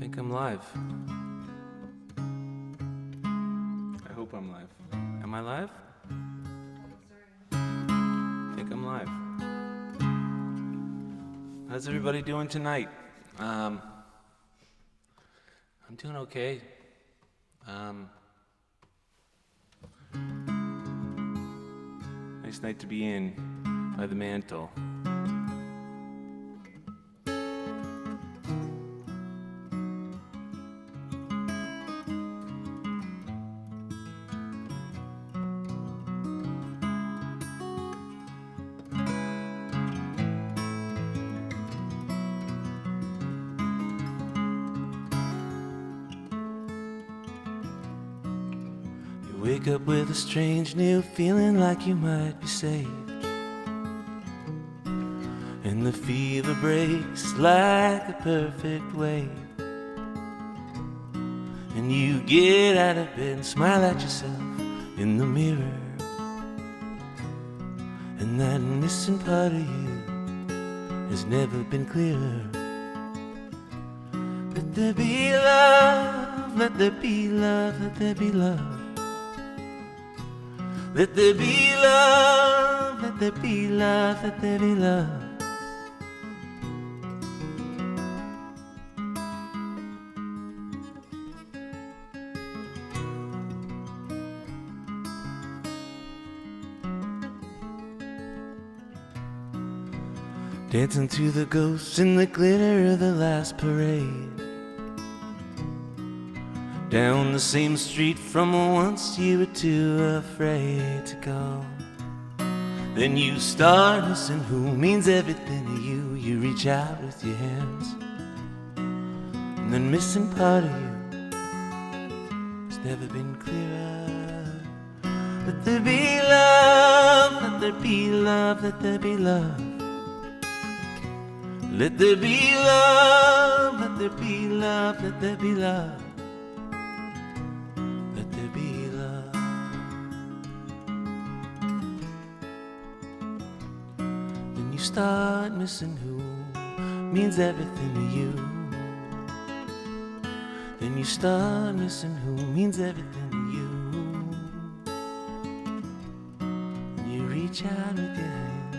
think I'm live. I hope I'm live. Am I live? I think I'm live. How's everybody doing tonight? I'm doing okay. Nice night to be in by the Mantle. Wake up with a strange new feeling like you might be saved, and the fever breaks like a perfect wave, and you get out of bed and smile at yourself in the mirror, and that missing part of you has never been clearer. Let there be love, let there be love, let there be love. Let there be love, let there be love, let there be love. Dancing to the ghosts in the glitter of the last parade, down the same street from once you were too afraid to go. Then you start missing who means everything to you. You reach out with your hands, and the missing part of you has never been clearer. Let there be love, let there be love, let there be love. Let there be love, let there be love, let there be love. Start missing who means everything to you. Then you start missing who means everything to you. And you reach out with your hands,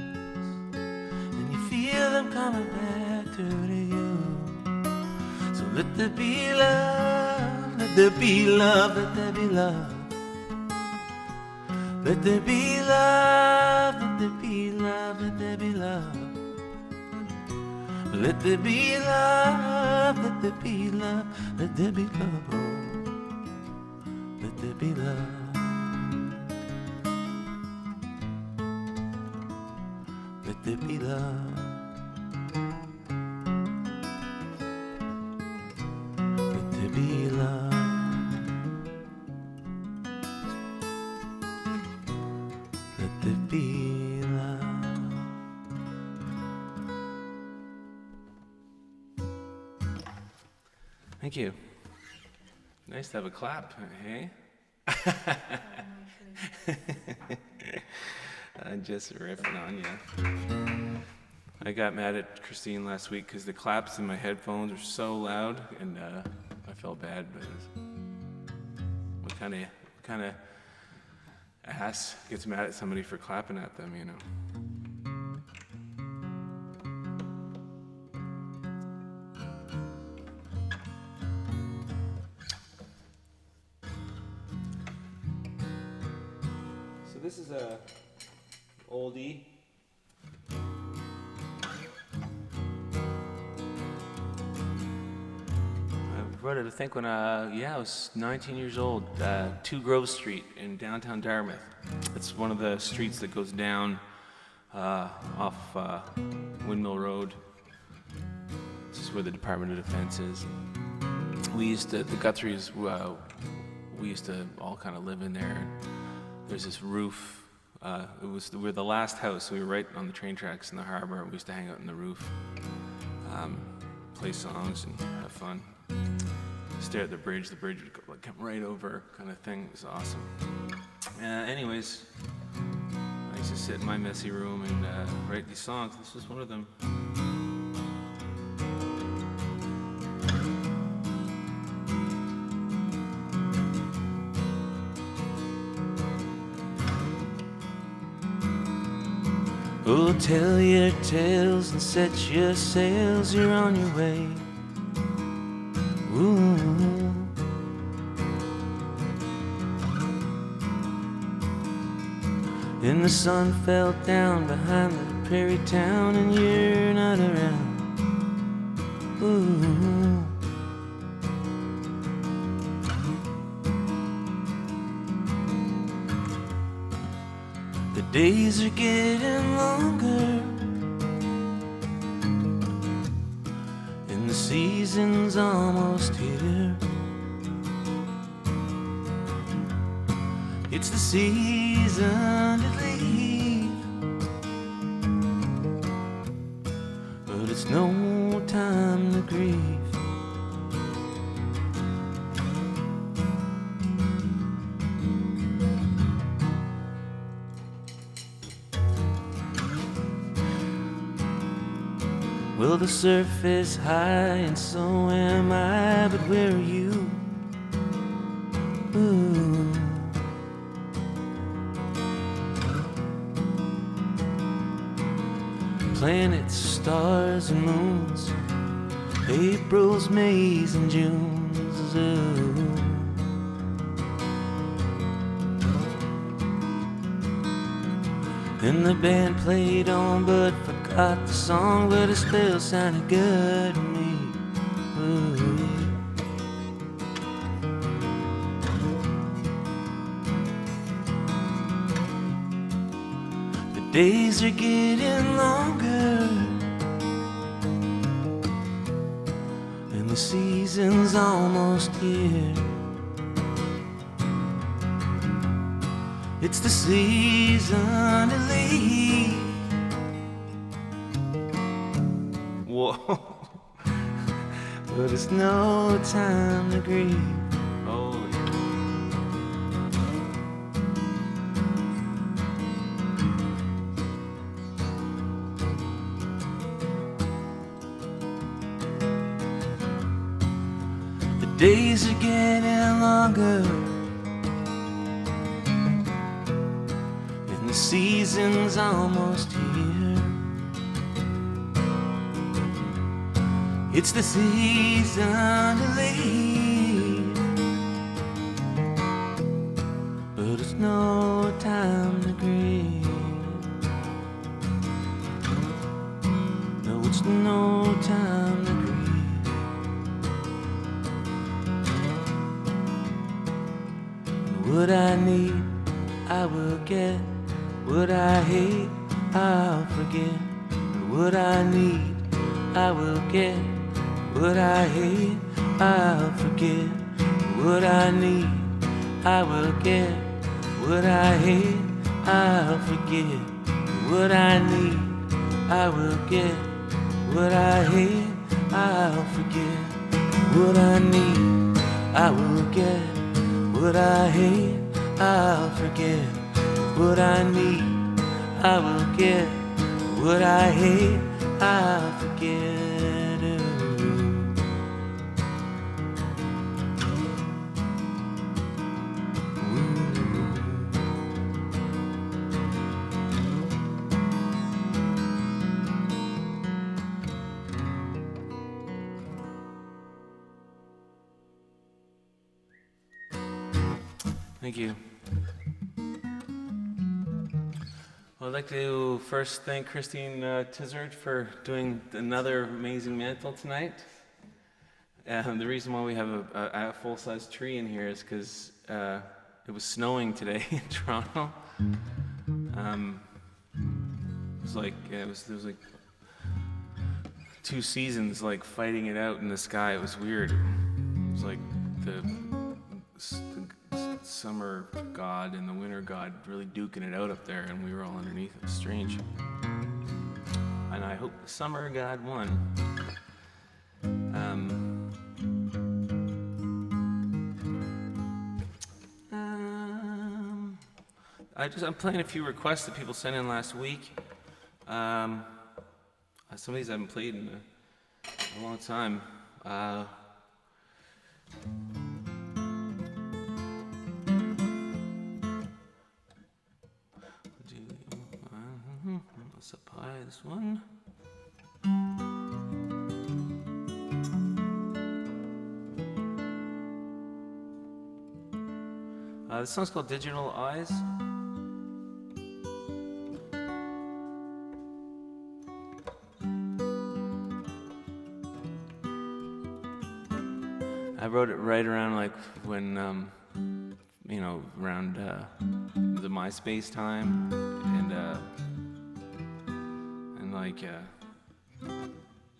and you feel them coming back through to you. So let there be love, let there be love, let there be love. Let there be love, let there be love, let there be love. Let there be love, let there be love, let there be love. Let there be love. Let there be love. Let there be love. Let there be love. Thank you. Nice to have a clap, hey? I'm just riffing on you. I got mad at Christine last week because the claps in my headphones were so loud, and I felt bad. But what kind of ass gets mad at somebody for clapping at them, you know? So this is a oldie. I wrote it, I think, when I was 19 years old. 2 Grove Street in downtown Dartmouth. It's one of the streets that goes down off Windmill Road. This is where the Department of Defense is. The Guthries, we used to all kind of live in there. There's this roof. We were the last house. We were right on the train tracks in the harbor. We used to hang out on the roof, play songs and have fun. Stare at the bridge. The bridge would come right over, kind of thing. It was awesome. Anyways, I used to sit in my messy room and write these songs. This is one of them. Oh, tell your tales and set your sails, you're on your way. Ooh. And the sun fell down behind the prairie town, and you're not around. Ooh. The days are getting longer, and the season's almost here. It's the season to leave, but it's no time to grieve. Well, the surf is high and so am I, but where are you? Ooh. Planets, stars and moons, Aprils, Mays and Junes. Ooh. And the band played on but forgot the song, but it still sounded good to me. Ooh. The days are getting longer, and the season's almost here. It's the season to leave. Whoa. But it's no time to grieve. Oh, yeah. The days are getting longer, and the season's almost here. It's the season to leave, but it's no time to grieve. No, it's no time to grieve. What I need, I will get. What I hate, I'll forget. What I need, I will get. What I hate, I'll forget. What I need, I will get. What I hate, I'll forget. What I need, I will get. What I hate, I'll forget. What I need, I will get. What I hate, I'll forget. What I need, I will get. What I hate, I'll forget. Thank you. Well, I'd like to first thank Christine Tizard for doing another amazing Mantle tonight. The reason why we have a full-size tree in here is because it was snowing today in Toronto. There was like 2 seasons like fighting it out in the sky. It was weird. It was like the summer god and the winter god really duking it out up there, and we were all underneath. It was strange. And I hope the summer god won. I'm playing a few requests that people sent in last week. Some of these I haven't played in a long time. What's up high? This one. This song's called Digital Eyes. I wrote it right around like when, around the MySpace time, and like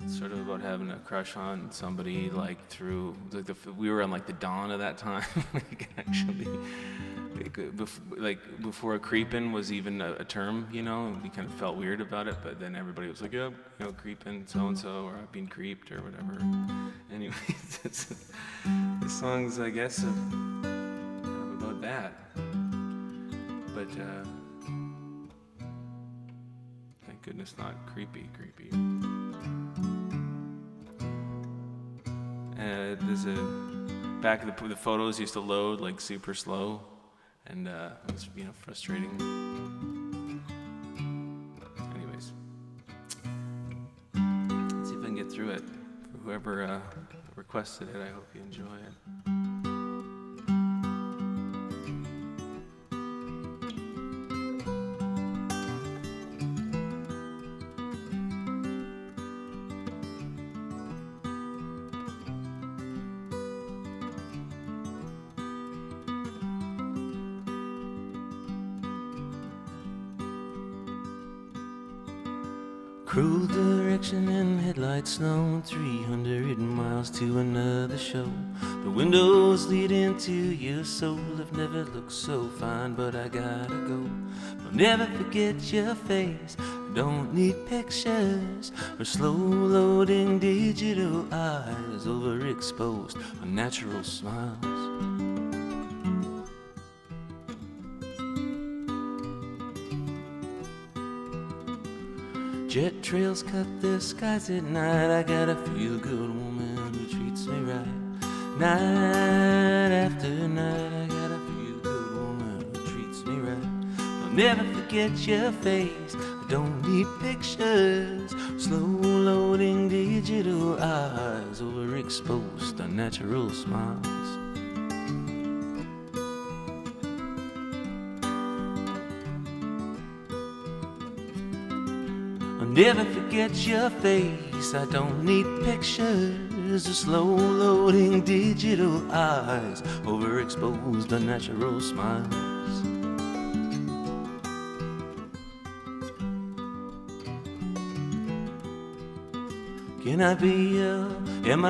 sort of about having a crush on somebody like through like we were on like the dawn of that time. Like actually, before creepin' was even a term, and we kind of felt weird about it. But then everybody was like, yeah, creepin' so and so, or I've been creeped or whatever. Anyways, the songs, I guess, kind of about that. But thank goodness not creepy. There's back of the photos used to load like super slow, and it was frustrating. Anyways, let's see if I can get through it. For whoever requested it, I hope you enjoy it. Cruel direction and headlights snow, 300 miles to another show. The windows lead into your soul have never looked so fine, but I gotta go. I'll never forget your face, I don't need pictures or slow-loading digital eyes, overexposed, unnatural smiles. Jet trails cut the skies at night. I got a feel-good woman who treats me right. Night after night, I got a feel-good woman who treats me right. I'll never forget your face, I don't need pictures, slow-loading digital eyes, overexposed, unnatural smiles. Never forget your face, I don't need pictures or slow-loading digital eyes, overexposed, unnatural smiles. Can I be you? Am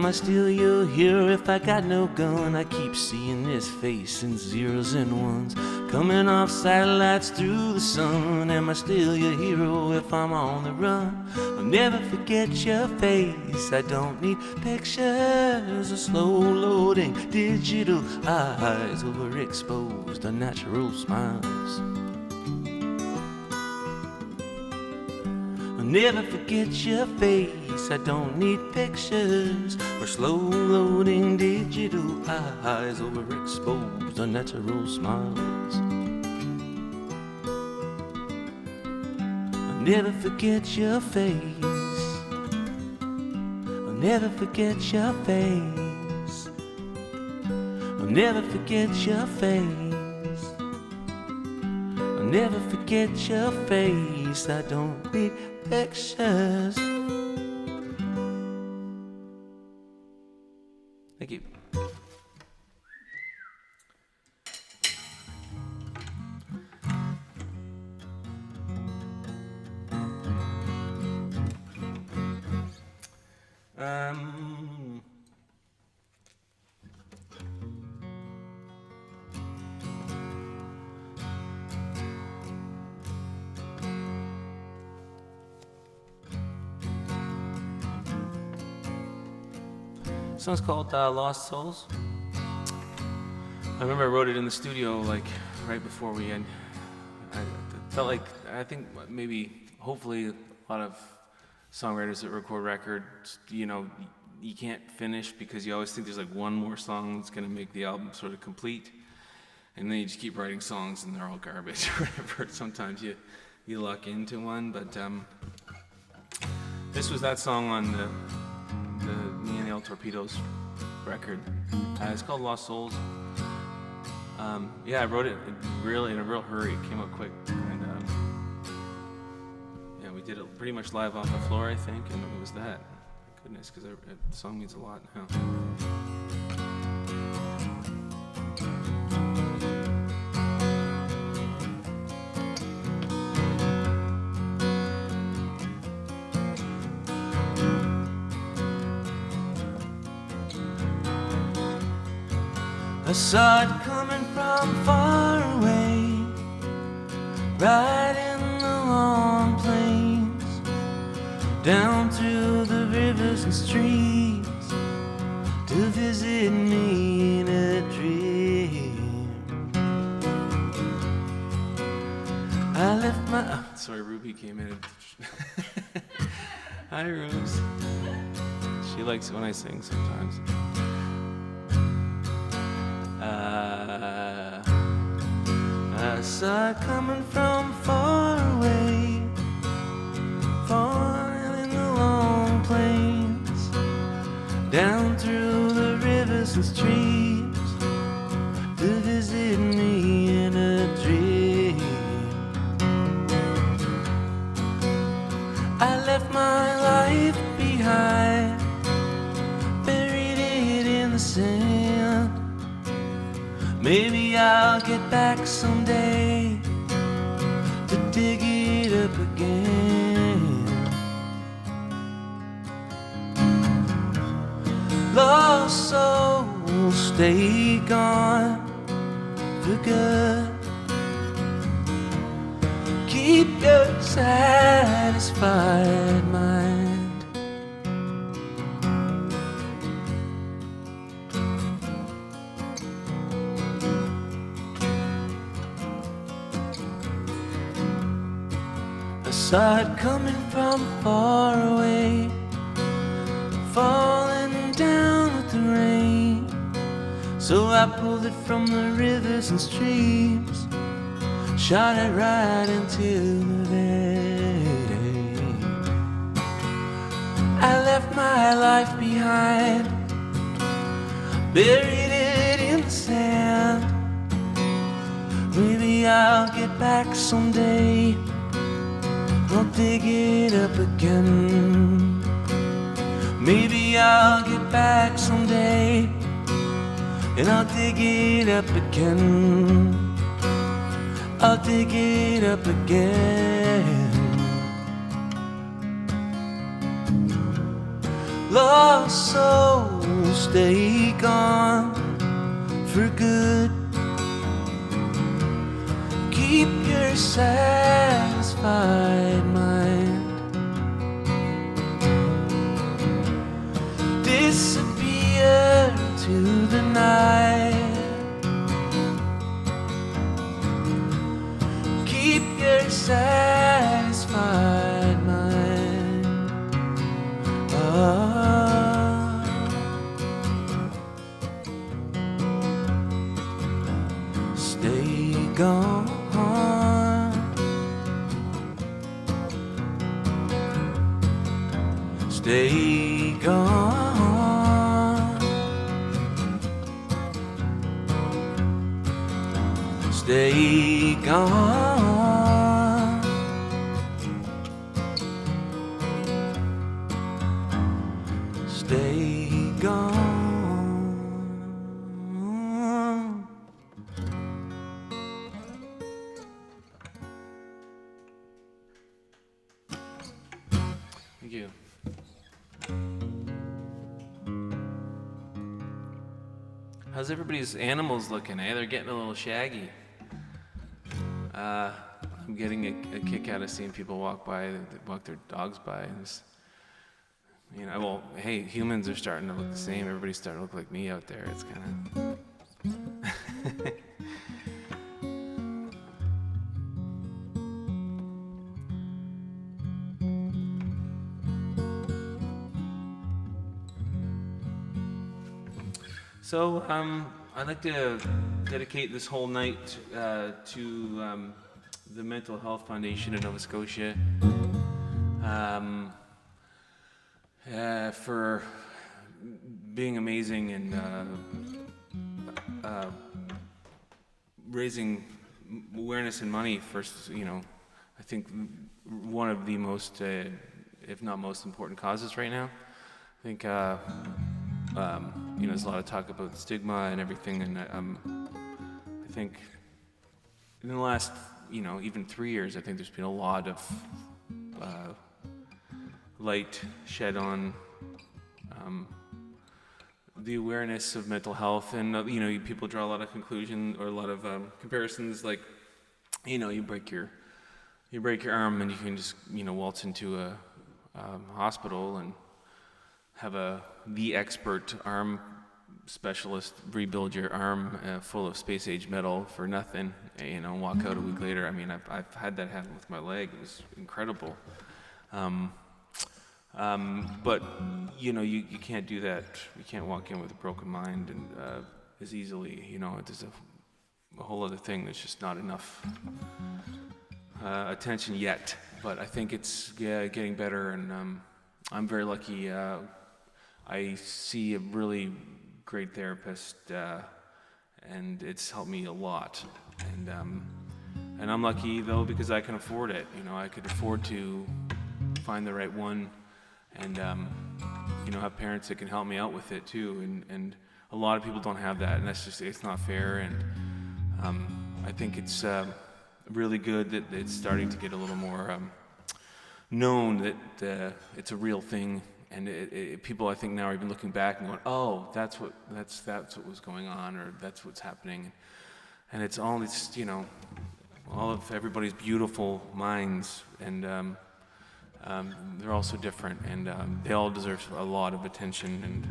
I still your hero if I got no gun? I keep seeing this face in zeros and ones, coming off satellites through the sun. Am I still your hero if I'm on the run? I'll never forget your face, I don't need pictures or slow-loading digital eyes, overexposed, unnatural smiles. I'll never forget your face, I don't need pictures or slow-loading digital eyes, overexposed, unnatural smiles. I'll never forget your face, I'll never forget your face, I'll never forget your face, I'll never forget your face, I don't need pictures. Thank you. This song's called Lost Souls. I remember I wrote it in the studio like right before we end. I felt like, I think maybe, hopefully, a lot of songwriters that record records, you can't finish because you always think there's like one more song that's gonna make the album sort of complete. And then you just keep writing songs and they're all garbage or whatever. Sometimes you you luck into one. But this was that song on the Me and the El Torpedoes record. It's called Lost Souls. Yeah, I wrote it really in a real hurry. It came out quick, and yeah, we did it pretty much live off the floor, I think, and it was that. Goodness, because the song means a lot now. I saw it coming from far away, right in the long plains, down through the rivers and streams, to visit me in a dream. I left my... Oh, sorry, Ruby came in. Hi, Rose. She likes it when I sing sometimes. I saw it coming from far away, far in the long plains, down through the rivers and streams, to visit me in a dream. I left my life behind, buried it in the sand. Maybe I'll get back someday to dig it up again. Lost souls stay gone for good. Keep your satisfied mind. I saw it coming from far away, falling down with the rain. So I pulled it from the rivers and streams, shot it right into the vein. I left my life behind, buried it in the sand. Maybe I'll get back someday, I'll dig it up again. Maybe I'll get back someday, and I'll dig it up again. I'll dig it up again. Lost souls stay gone for good. Keep your satisfied mind. Disappear to the night. Keep your satisfied mind. Stay gone. Stay gone. Stay gone. Stay gone. Thank you. How's everybody's animals looking, eh? They're getting a little shaggy. I'm getting a kick out of seeing people walk their dogs by. Well, hey, humans are starting to look the same. Everybody's starting to look like me out there. It's kind of... So I'd like to dedicate this whole night to the Mental Health Foundation in Nova Scotia for being amazing and raising awareness and money for, I think one of the most, if not most important causes right now. I think, there's a lot of talk about stigma and everything, and I think in the last, even 3 years, I think there's been a lot of light shed on the awareness of mental health, and people draw a lot of conclusions or a lot of comparisons, like you break your arm and you can just waltz into a hospital and have the expert arm specialist rebuild your arm full of space age metal for nothing, and walk out a week later. I mean, I've had that happen with my leg. It was incredible. But you can't do that. You can't walk in with a broken mind and as easily. There's a whole other thing. There's just not enough attention yet. But I think it's getting better, and I'm very lucky. I see a really great therapist, and it's helped me a lot. And I'm lucky though because I can afford it. I could afford to find the right one. And have parents that can help me out with it too, and a lot of people don't have that, and it's not fair. And I think it's really good that it's starting to get a little more known that it's a real thing, and people I think now are even looking back and going, oh, that's what was going on, or that's what's happening, and it's all all of everybody's beautiful minds, and they're all so different, and they all deserve a lot of attention and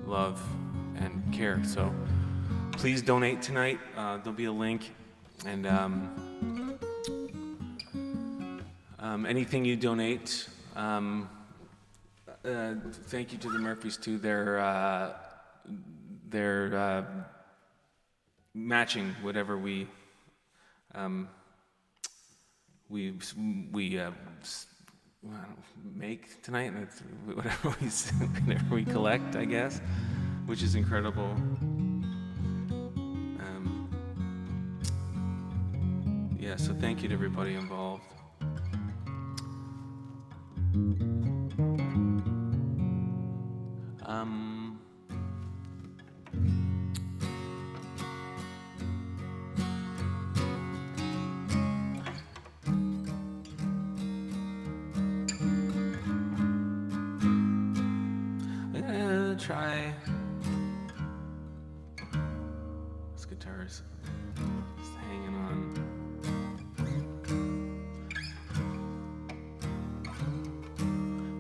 love and care. So please donate tonight. There'll be a link, and anything you donate, thank you to the Murphys too. They're matching whatever we make tonight, and whatever we collect, I guess, which is incredible. So thank you to everybody involved. Try this guitar's just hanging on.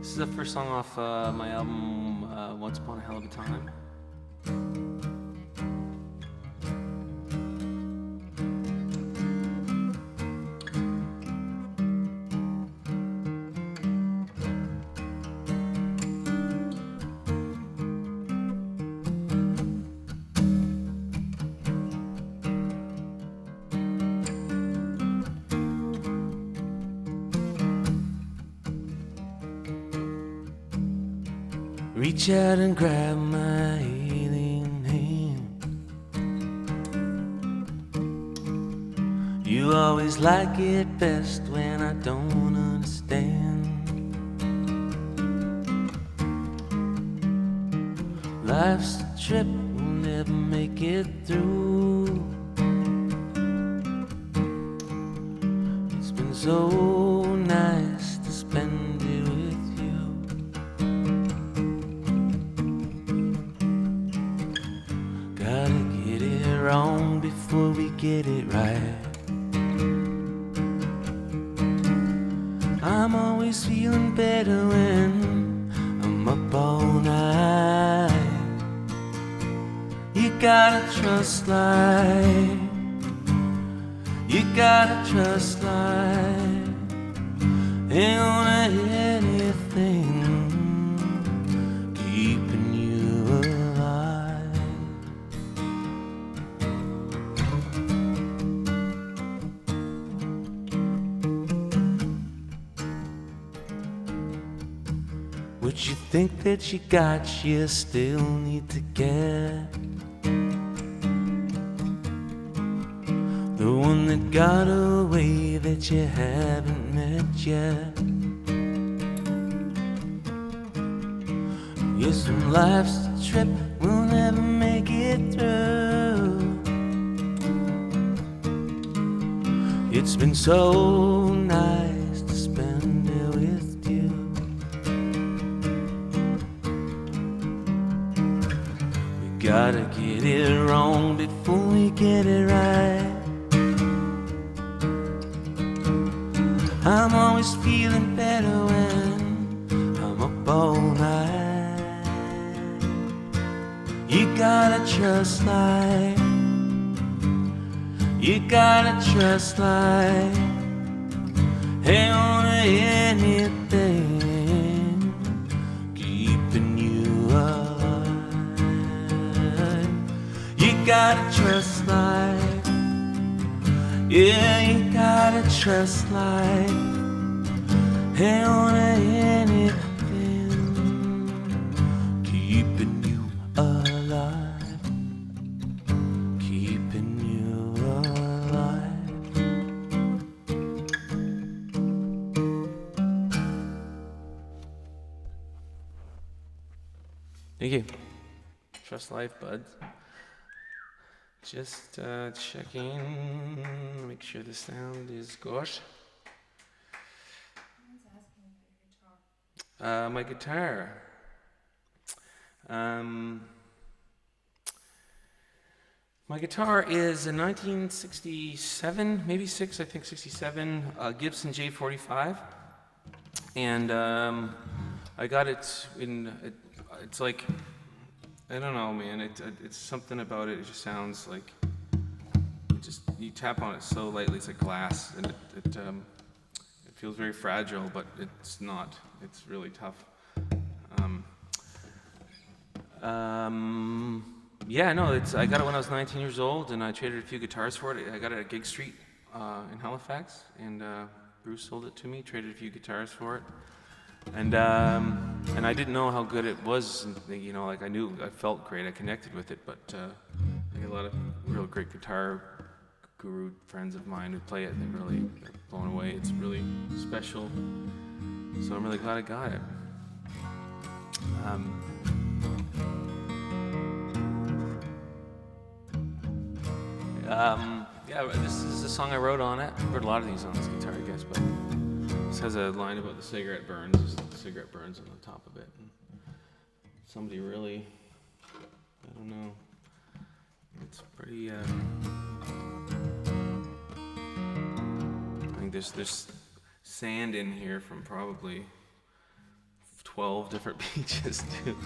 This is the first song off my album Once Upon a Hell of a Time. Reach out and grab my alien hand. You always like it best when I don't understand. Life's a trip, we'll never make it through. It's been so nice to spend it with you. Gotta get it wrong before we get it right. I'm always feeling better when I'm up all night. You gotta trust life. You gotta trust life. Ain't gonna anything keeping you alive. what you think that you got, you still need to get. The one that got away that you haven't met yet. Yes, when life's a trip, we'll never make it through. It's been so nice to spend it with you. We gotta get it wrong before we get it right. I'm always feeling better when I'm up all night. You gotta trust life. You gotta trust life. Hang on to anything keeping you alive. You gotta trust life. Yeah, you gotta trust life. Hang on to anything keeping you alive. Keeping you alive. Thank you. Trust life, buds. Just checking, make sure the sound is good. Someone's asking about your guitar. My guitar. My guitar is a 1967, maybe 6, I think 67, Gibson J45. And I got it in, it's like, I don't know, man. It's something about it. It just sounds like you tap on it so lightly. It's like glass, and it feels very fragile, but it's not. It's really tough. Yeah, no. I got it when I was 19 years old, and I traded a few guitars for it. I got it at Gig Street in Halifax, and Bruce sold it to me. Traded a few guitars for it. And I didn't know how good it was, you know, like I felt great, I connected with it, but I got a lot of real great guitar guru friends of mine who play it, and they're really blown away. It's really special, so I'm really glad I got it. Yeah, this is a song I wrote on it. I wrote a lot of these on this guitar, I guess, but this has a line about the cigarette burns. There's the cigarette burns on the top of it. And somebody really, I don't know. It's pretty. I think there's sand in here from probably 12 different beaches too.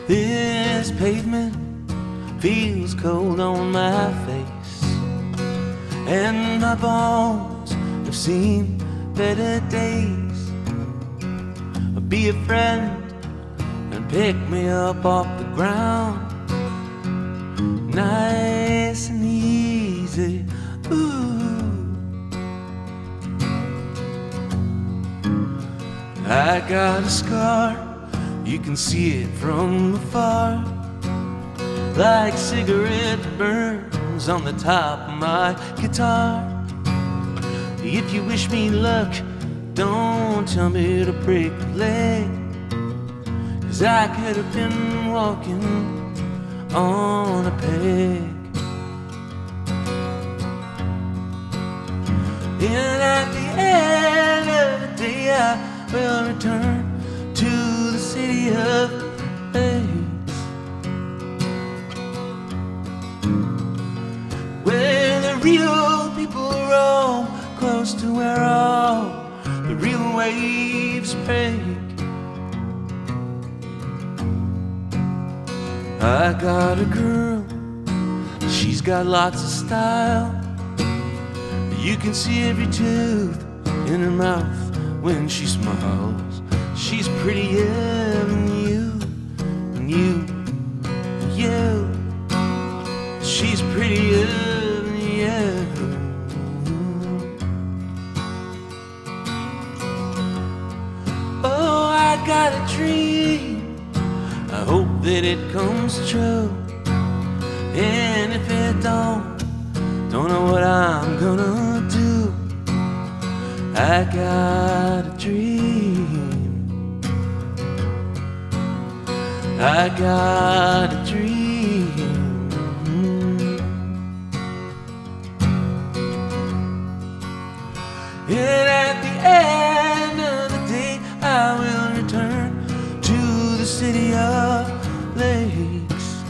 This pavement feels cold on my face, and my bones have seen better days. Be a friend and pick me up off the ground, nice and easy. Ooh. I got a scar. You can see it from afar, like cigarette burns on the top of my guitar. If you wish me luck, don't tell me to break a leg, 'cause I could have been walking on a peg. And at the end of the day I will return to the city of AIDS, where the real people roam, close to where all the real waves break. I got a girl, she's got lots of style. You can see every tooth in her mouth when she smiles. She's prettier than you, and you got a dream, I hope that it comes true. And if it don't know what I'm gonna do. I got a dream, I got a dream. And at the end of the day I will return to the city of lakes,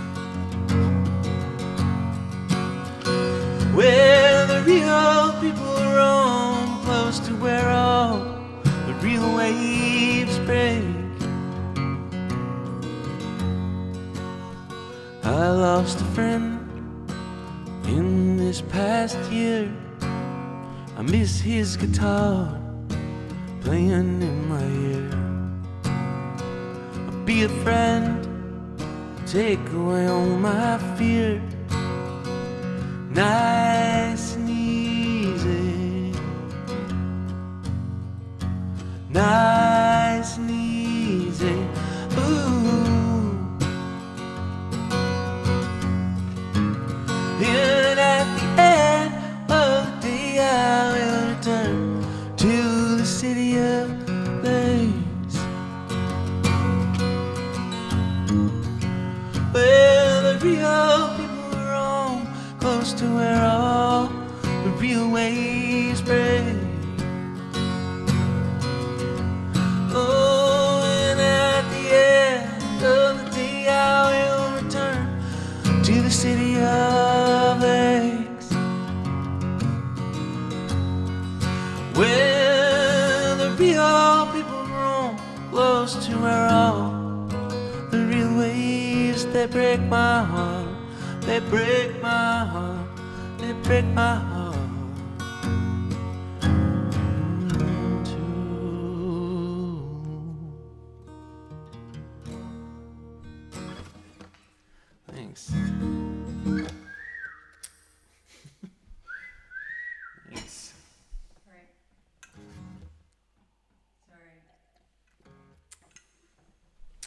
where the real people roam, close to where all the real waves break. I lost a friend in this past year. I miss his guitar playing in my ear. I'll be a friend, take away all my fear. Nice and easy, nice and easy, ooh. And at the end of the day I will return to the city of lakes, where the real people roam, close to where all the real waves break. Oh, and at the end of the day I will return to the city of lakes, where the real people roam, close to where all the real waves, they break my heart, they break my heart, they break my heart. Thanks. Thanks. Right. Sorry.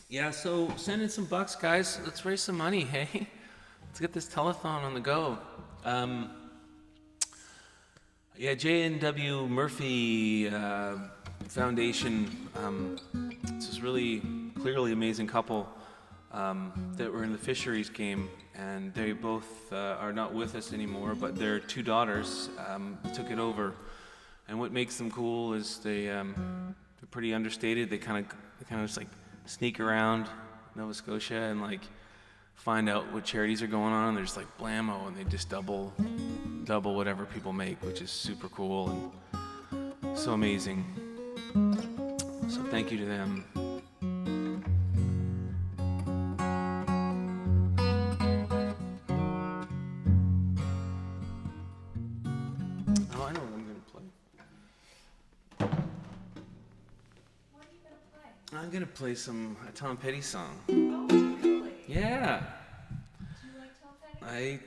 Yeah, so send in some bucks, guys. Let's raise some money, hey? Let's get this telethon on the go. Yeah, J&W Murphy Foundation. It's this really clearly amazing couple that were in the fisheries game, and they both are not with us anymore, but their two daughters took it over. And what makes them cool is they're pretty understated. They kind of just like sneak around Nova Scotia and like find out what charities are going on. There's like blammo, and they just double whatever people make, which is super cool and so amazing. So thank you to them. Oh, I know what I'm gonna play. What are you gonna play? I'm gonna play a Tom Petty song. Oh, really? Yeah. Do you like Tom Petty?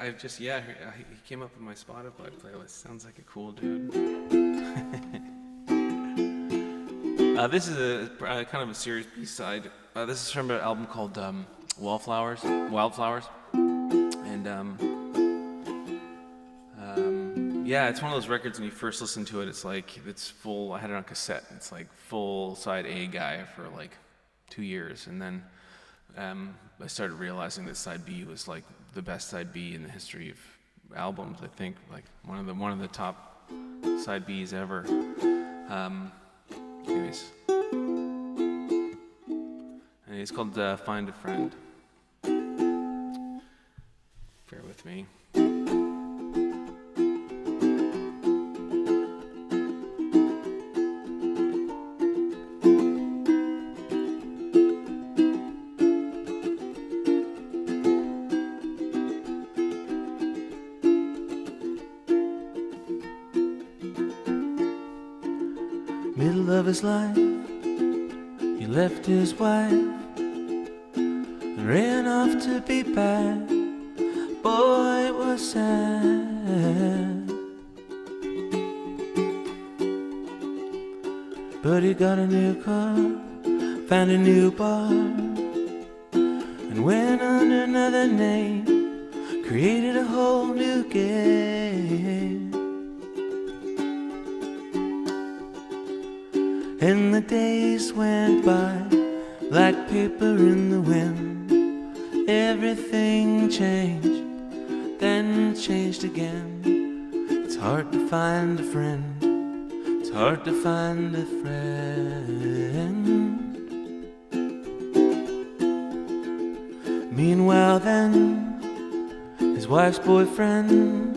I just, yeah, he came up in my Spotify playlist. Sounds like a cool dude. This is a kind of a serious B-side. This is from an album called Wildflowers. And yeah, it's one of those records when you first listen to it, it's like, it's full, I had it on cassette. It's like full side A guy for like 2 years. And then I started realizing that side B was like the best side B in the history of albums. I think like one of the top side Bs ever. Anyways, and it's called Find a Friend. Bear with me. Middle of his life, he left his wife and ran off to be back. Boy, it was sad. But he got a new car found a new bar, and went under another name, created a whole new game. And the days went by like paper in the wind. Everything changed, then changed again. It's hard to find a friend, it's hard to find a friend. Meanwhile then, his wife's boyfriend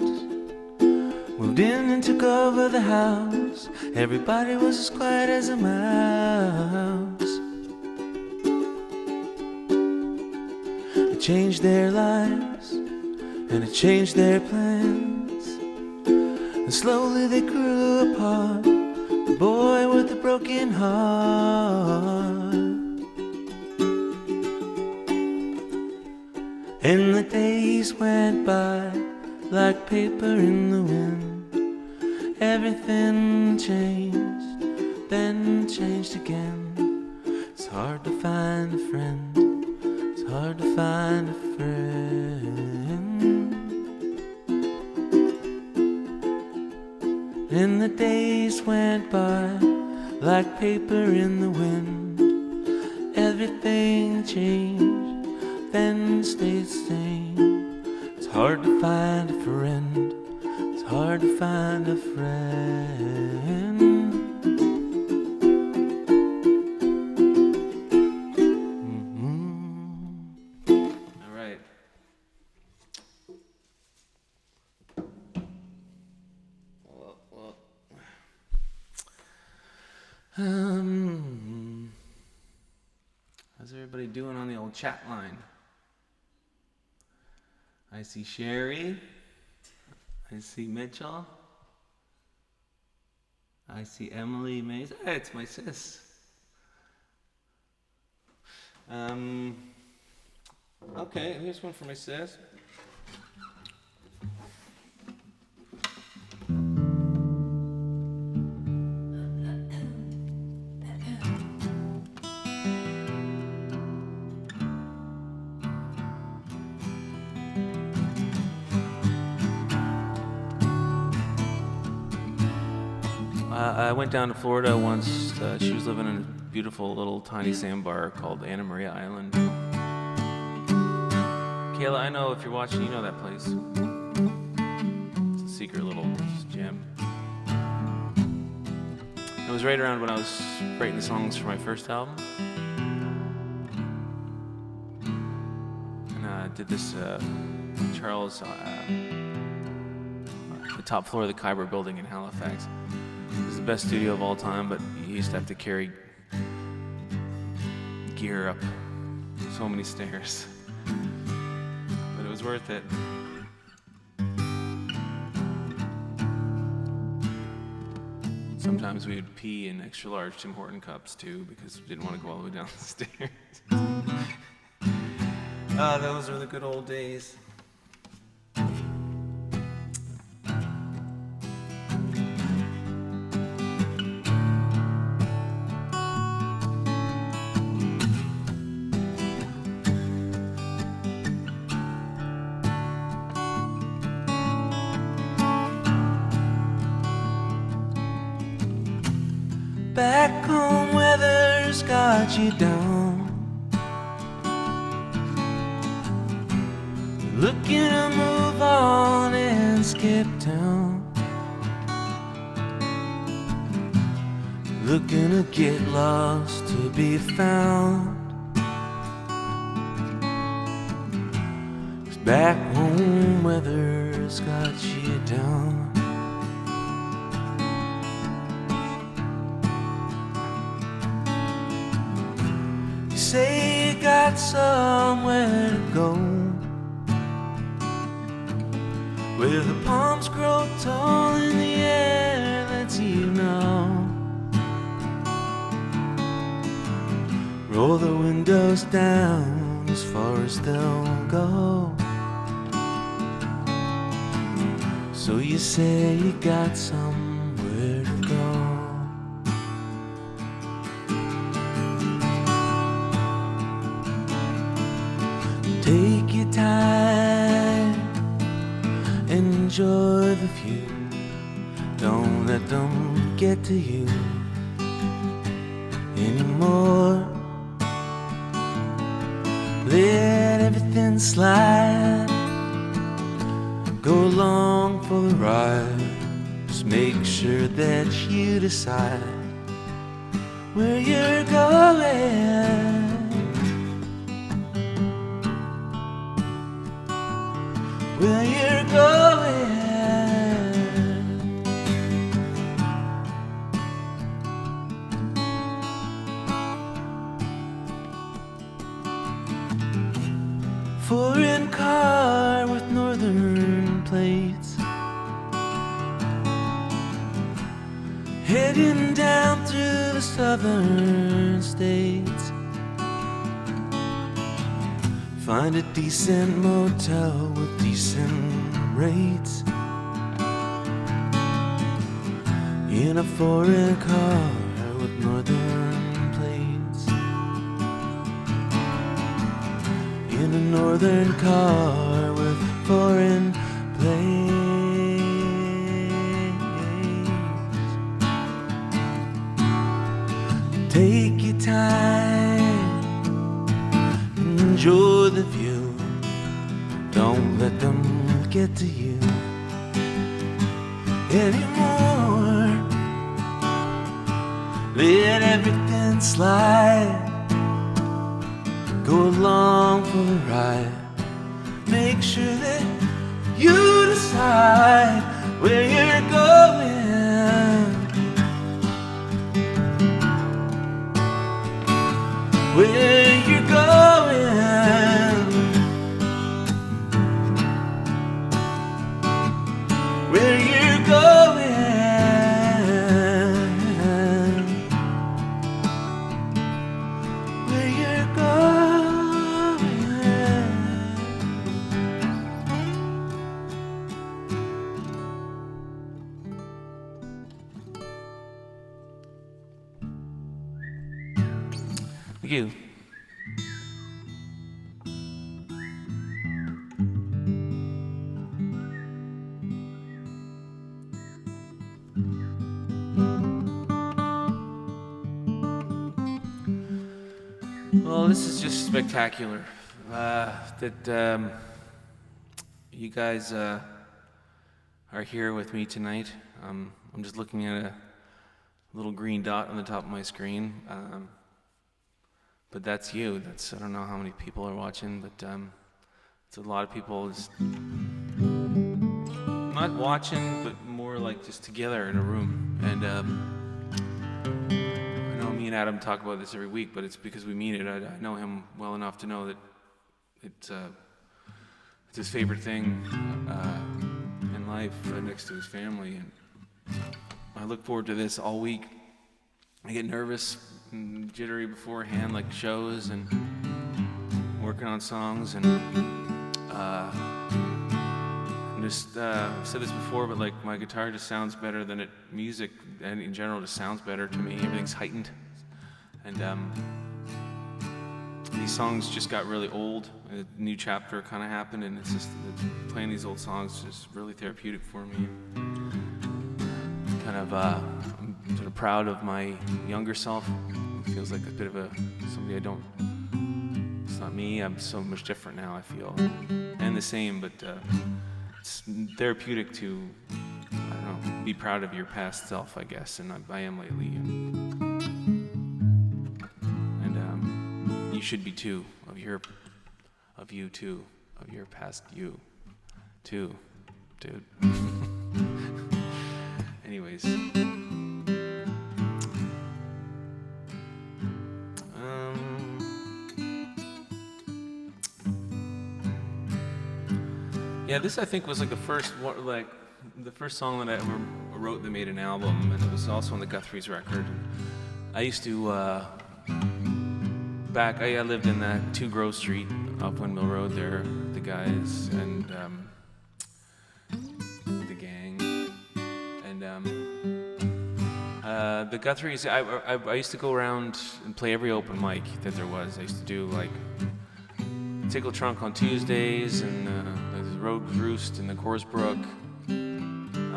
moved in and took over the house. Everybody was as quiet as a mouse. It changed their lives, and it changed their plans. And slowly they grew apart, the boy with the broken heart. And the days went by like paper in the wind. Everything changed, then changed again. It's hard to find a friend, it's hard to find a friend. And the days went by like paper in the wind. Everything changed, then stayed the same. It's hard to find a friend, it's hard to find a friend. All right. How's everybody doing on the old chat line? I see Sherry. I see Mitchell. I see Emily Mays. Hey, it's my sis. Okay, here's one for my sis. I went down to Florida once. She was living in a beautiful little tiny sandbar called Anna Maria Island. Kayla, I know if you're watching, you know that place. It's a secret little gem. It was right around when I was writing the songs for my first album. And I did this, Charles, the top floor of the Khyber building in Halifax. It was the best studio of all time, but you used to have to carry gear up so many stairs. But it was worth it. Sometimes we would pee in extra large Tim Horton cups too, because we didn't want to go all the way down the stairs. Those were the good old days. Back home, weather's got you down. Looking to move on and skip town. Looking to get lost to be found. 'Cause back home, weather's got you down. Say you got somewhere to go, where the palms grow tall in the air lets you know. Roll the windows down as far as they'll go. So you say you got somewhere to go. enjoy the view. Don't let them get to you anymore. Let everything slide. Go along for the ride. Just make sure that you decide where you're going. Where you're going. Foreign car with northern plates, heading down through the southern states. Find a decent motel with decent rates in a foreign car with northern plates. In a northern car with foreign plates. Take your time, enjoy the view. Don't let them get to you anymore. Let everything slide. Go along for the ride. Make sure that you decide where you're going. Where you're going. Where you're going. Where you're going. Thank you. Well, this is just spectacular. That you guys are here with me tonight. I'm just looking at a little green dot on the top of my screen. But that's you. That's, I don't know how many people are watching, but it's a lot of people just not watching, but more like just together in a room. And I know me and Adam talk about this every week, but it's because we mean it. I know him well enough to know that it's his favorite thing in life, next to his family. And I look forward to this all week. I get nervous and jittery beforehand, like shows and working on songs, and just I've said this before, but like my guitar just sounds better than it. Music and in general just sounds better to me. Everything's heightened, and these songs just got really old. A new chapter kind of happened, and it's just playing these old songs is just really therapeutic for me. Kind of, I'm sort of proud of my younger self. It feels like a bit of somebody I don't. It's not me. I'm so much different now, I feel, and the same, but it's therapeutic to, I don't know, be proud of your past self, I guess, and I am lately. And you should be too, of you too, of your past you, too, dude. Anyways. Yeah, this I think was like the first song that I ever wrote that made an album, and it was also on the Guthrie's record. I used to I lived in that 2 Grove Street up Windmill Road there, the guys and the gang, and the Guthrie's. I used to go around and play every open mic that there was. I used to do like Tickle Trunk on Tuesdays, and the Road Roost in the Corsbrook,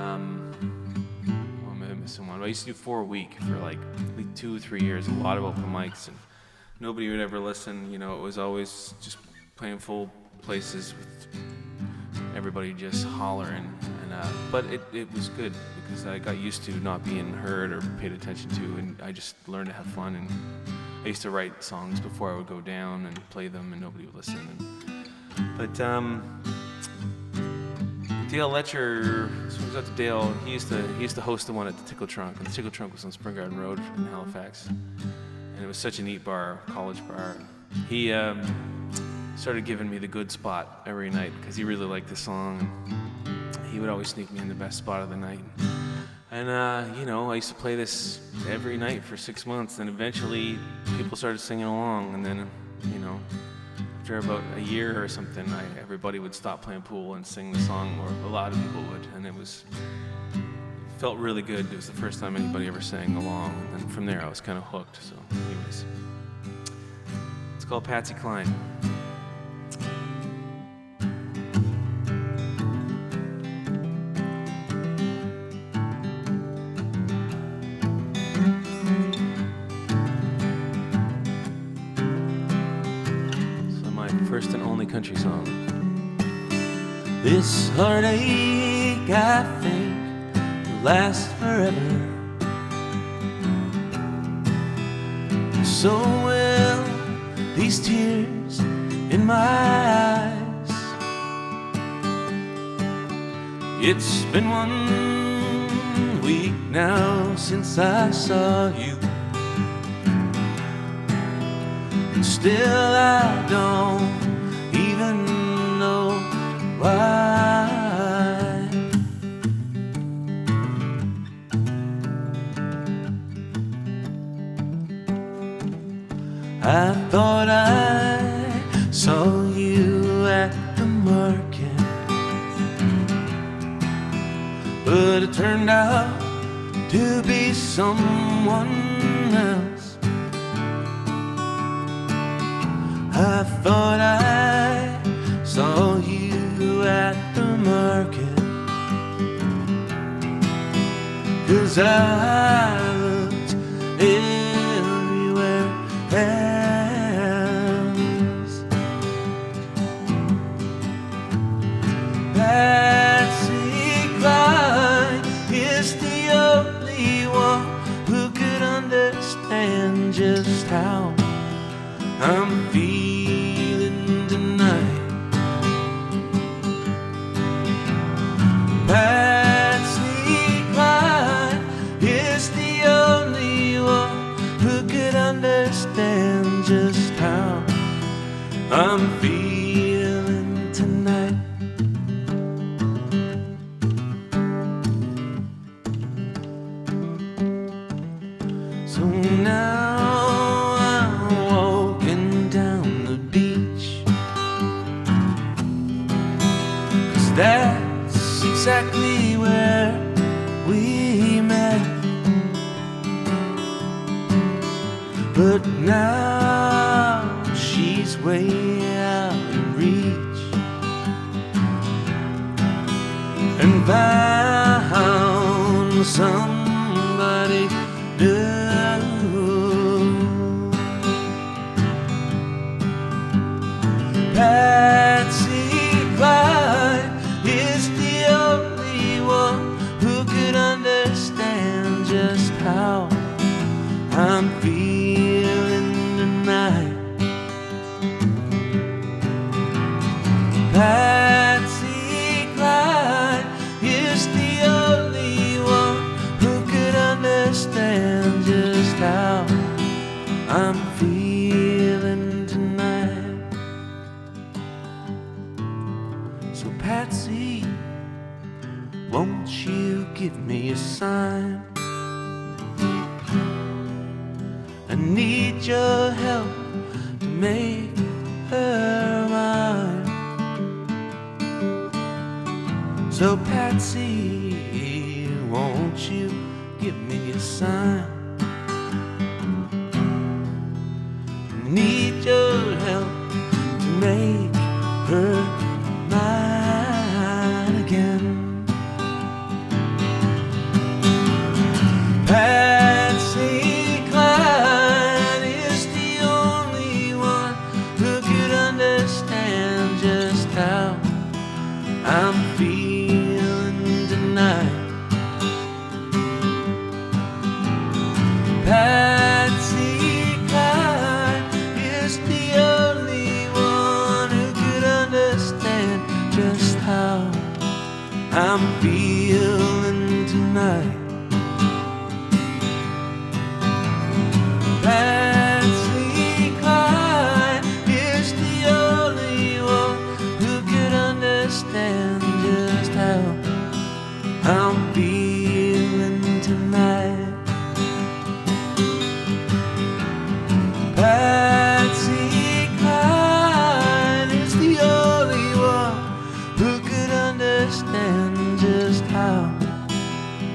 Oh, am I missing one? I used to do 4 a week for like 2 or 3 years, a lot of open mics, and nobody would ever listen. You know, it was always just playing full places with everybody just hollering. But it was good because I got used to not being heard or paid attention to, and I just learned to have fun. And I used to write songs before I would go down and play them, and nobody would listen. But Dale Letcher, so we got to Dale. He used to host the one at the Tickle Trunk, and the Tickle Trunk was on Spring Garden Road in Halifax, and it was such a neat bar, college bar. He started giving me the good spot every night because he really liked the song. He would always sneak me in the best spot of the night. And you know, I used to play this every night for 6 months, and eventually people started singing along, and then, you know, after about a year or something, everybody would stop playing pool and sing the song, or a lot of people would, and it felt really good. It was the first time anybody ever sang along, and then from there I was kind of hooked. So anyways, it's called Patsy Cline. First and only country song. This heartache, I think, will last forever. So will these tears in my eyes. It's been 1 week now since I saw you, and still I don't even know why. I thought I saw you at the market, but it turned out to be someone else. I thought I saw you at the market, 'cause I looked everywhere else. Patsy Cline is the only one who could understand just how I'm feeling tonight. Patsy Cline is the only one who could understand just how I'm feeling tonight. So now that's exactly where we met. But now she's way out of reach, and found somebody new. Patsy Cline is the only one who could understand just how I'm feeling tonight. Patsy Cline is the only one who could understand just how I'm feeling tonight. So Patsy, won't you give me a sign? I need your help to make her mine. So Patsy, won't you give me a sign? I need your help to make her mine again. feeling tonight. Patsy Cline is the only one who could understand just how I'm feeling tonight. Patsy Cline is the only one who could understand just how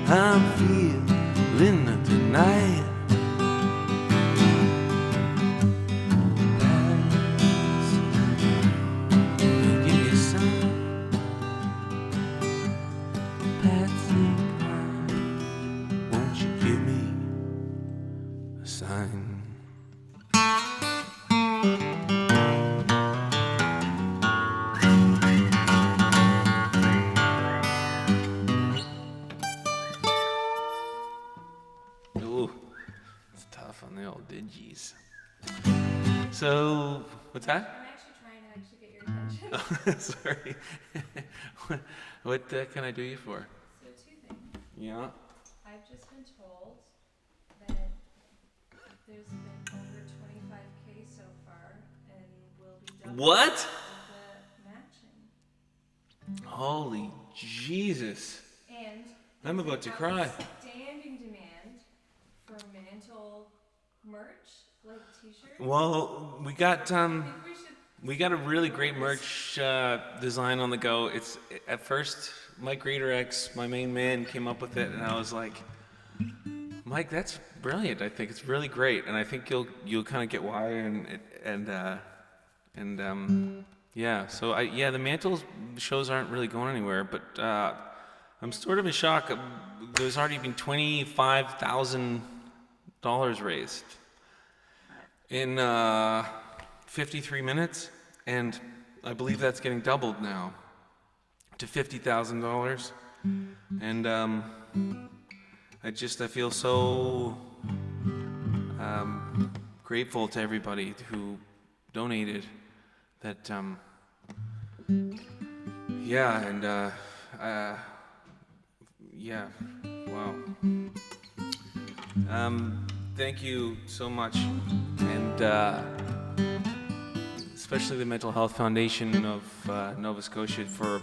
I'm feeling tonight. Patsy, give me a sign. Patsy Cline, won't you give me a sign? Ooh, it's tough on the old digis. So, what's that? I'm actually trying to get your attention. Oh, sorry. what can I do you for? So two things. Yeah. I've just been told that there's been over 25K so far, and will be done What? with the matching. Holy Jesus. And I'm about to cry. standing demand for Mantle merch, like t-shirts. Well, we got I think we should. we got a really great merch design on the go. It's at first Mike Reederex, my main man, came up with it, and I was like, Mike, that's brilliant. I think it's really great, and I think you'll kind of get why yeah. So the Mantle shows aren't really going anywhere, but I'm sort of in shock. There's already been $25,000 raised in 53 minutes, and I believe that's getting doubled now to $50,000. And I feel so grateful to everybody who donated. That wow. Thank you so much, and especially the Mental Health Foundation of Nova Scotia for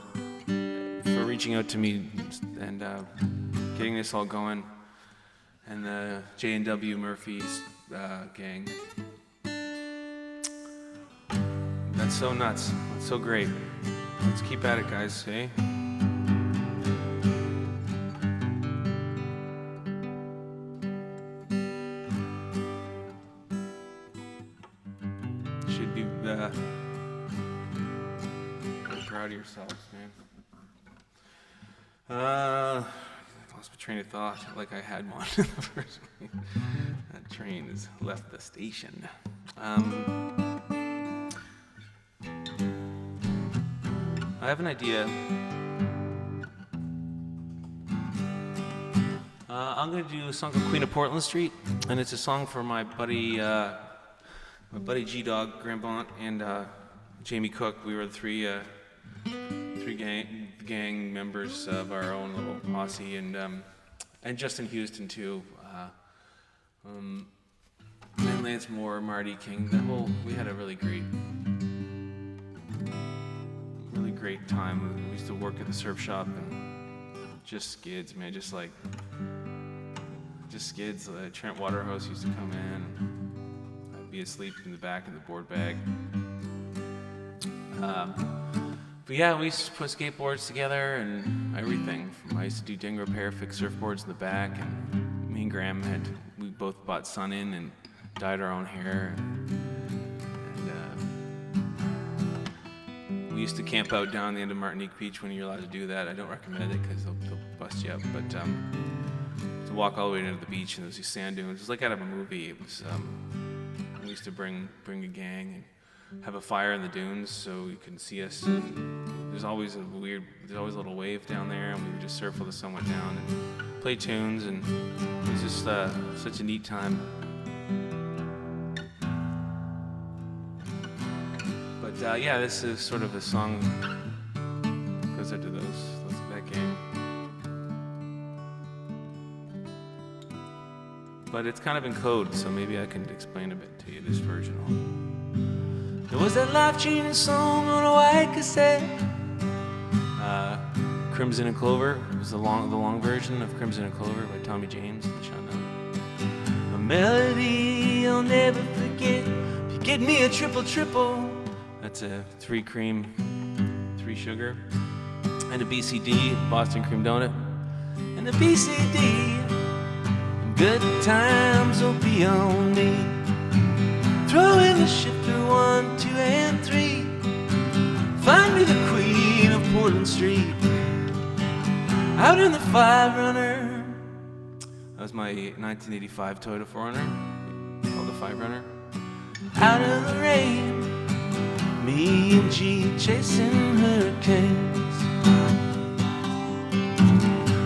reaching out to me and getting this all going, and the J&W Murphy's gang. That's so nuts. That's so great. Let's keep at it, guys. Hey. Should be proud of yourselves, man. I lost my train of thought, like I had one in the first one. That train has left the station. I have an idea. I'm gonna do a song called Queen of Portland Street, and it's a song for my buddy G-Dog, Grambont, and Jamie Cook. We were the three gang members of our own little posse, and Justin Houston too, and Lance Moore, Marty King. We had a really great time. We used to work at the surf shop and just skids, man, just skids. Trent Waterhouse used to come in. I'd be asleep in the back of the board bag. But yeah, we used to put skateboards together and everything. I used to do ding repair, fix surfboards in the back, and me and Graham we both bought sun in and dyed our own hair. We used to camp out down the end of Martinique Beach when you're allowed to do that. I don't recommend it because they'll bust you up. But to walk all the way into the beach and there's these sand dunes, it was like out of a movie. It was. We used to bring a gang and have a fire in the dunes so you can see us. And there's always a little wave down there, and we would just surf while the sun went down and play tunes, and it was just such a neat time. But yeah, this is sort of a song that goes out to that gang. but it's kind of in code, so maybe I can explain a bit to you, this version. There was that life-changing song on a white cassette. Crimson and Clover. It was the long version of Crimson and Clover by Tommy James and Sean Young. A melody I'll never forget. If you get me a triple triple, that's a 3 cream, 3 sugar, and a BCD, Boston cream donut, and a BCD. And good times will be on me. Throw in the shifter 1, 2, and 3. Find me the queen of Portland Street. Out in the 5-runner. That was my 1985 Toyota 4Runner, called the 5-runner. Out of the rain, me and G chasing hurricanes.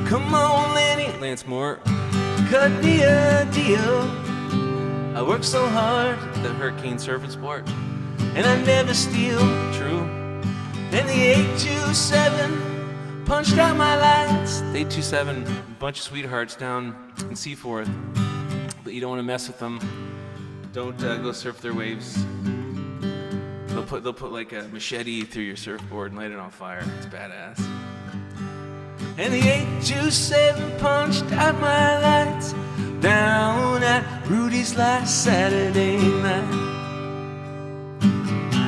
Come on, Lenny, Lance Moore, cut me a deal. I work so hard at the Hurricane Surfing Sport, and I never steal, true. And the 827 punched out my lights. 827, a bunch of sweethearts down in Seaforth, but you don't want to mess with them. Don't go surf their waves. They'll put like a machete through your surfboard and light it on fire. It's badass. And the 827 punched out my lights down at Rudy's last Saturday night.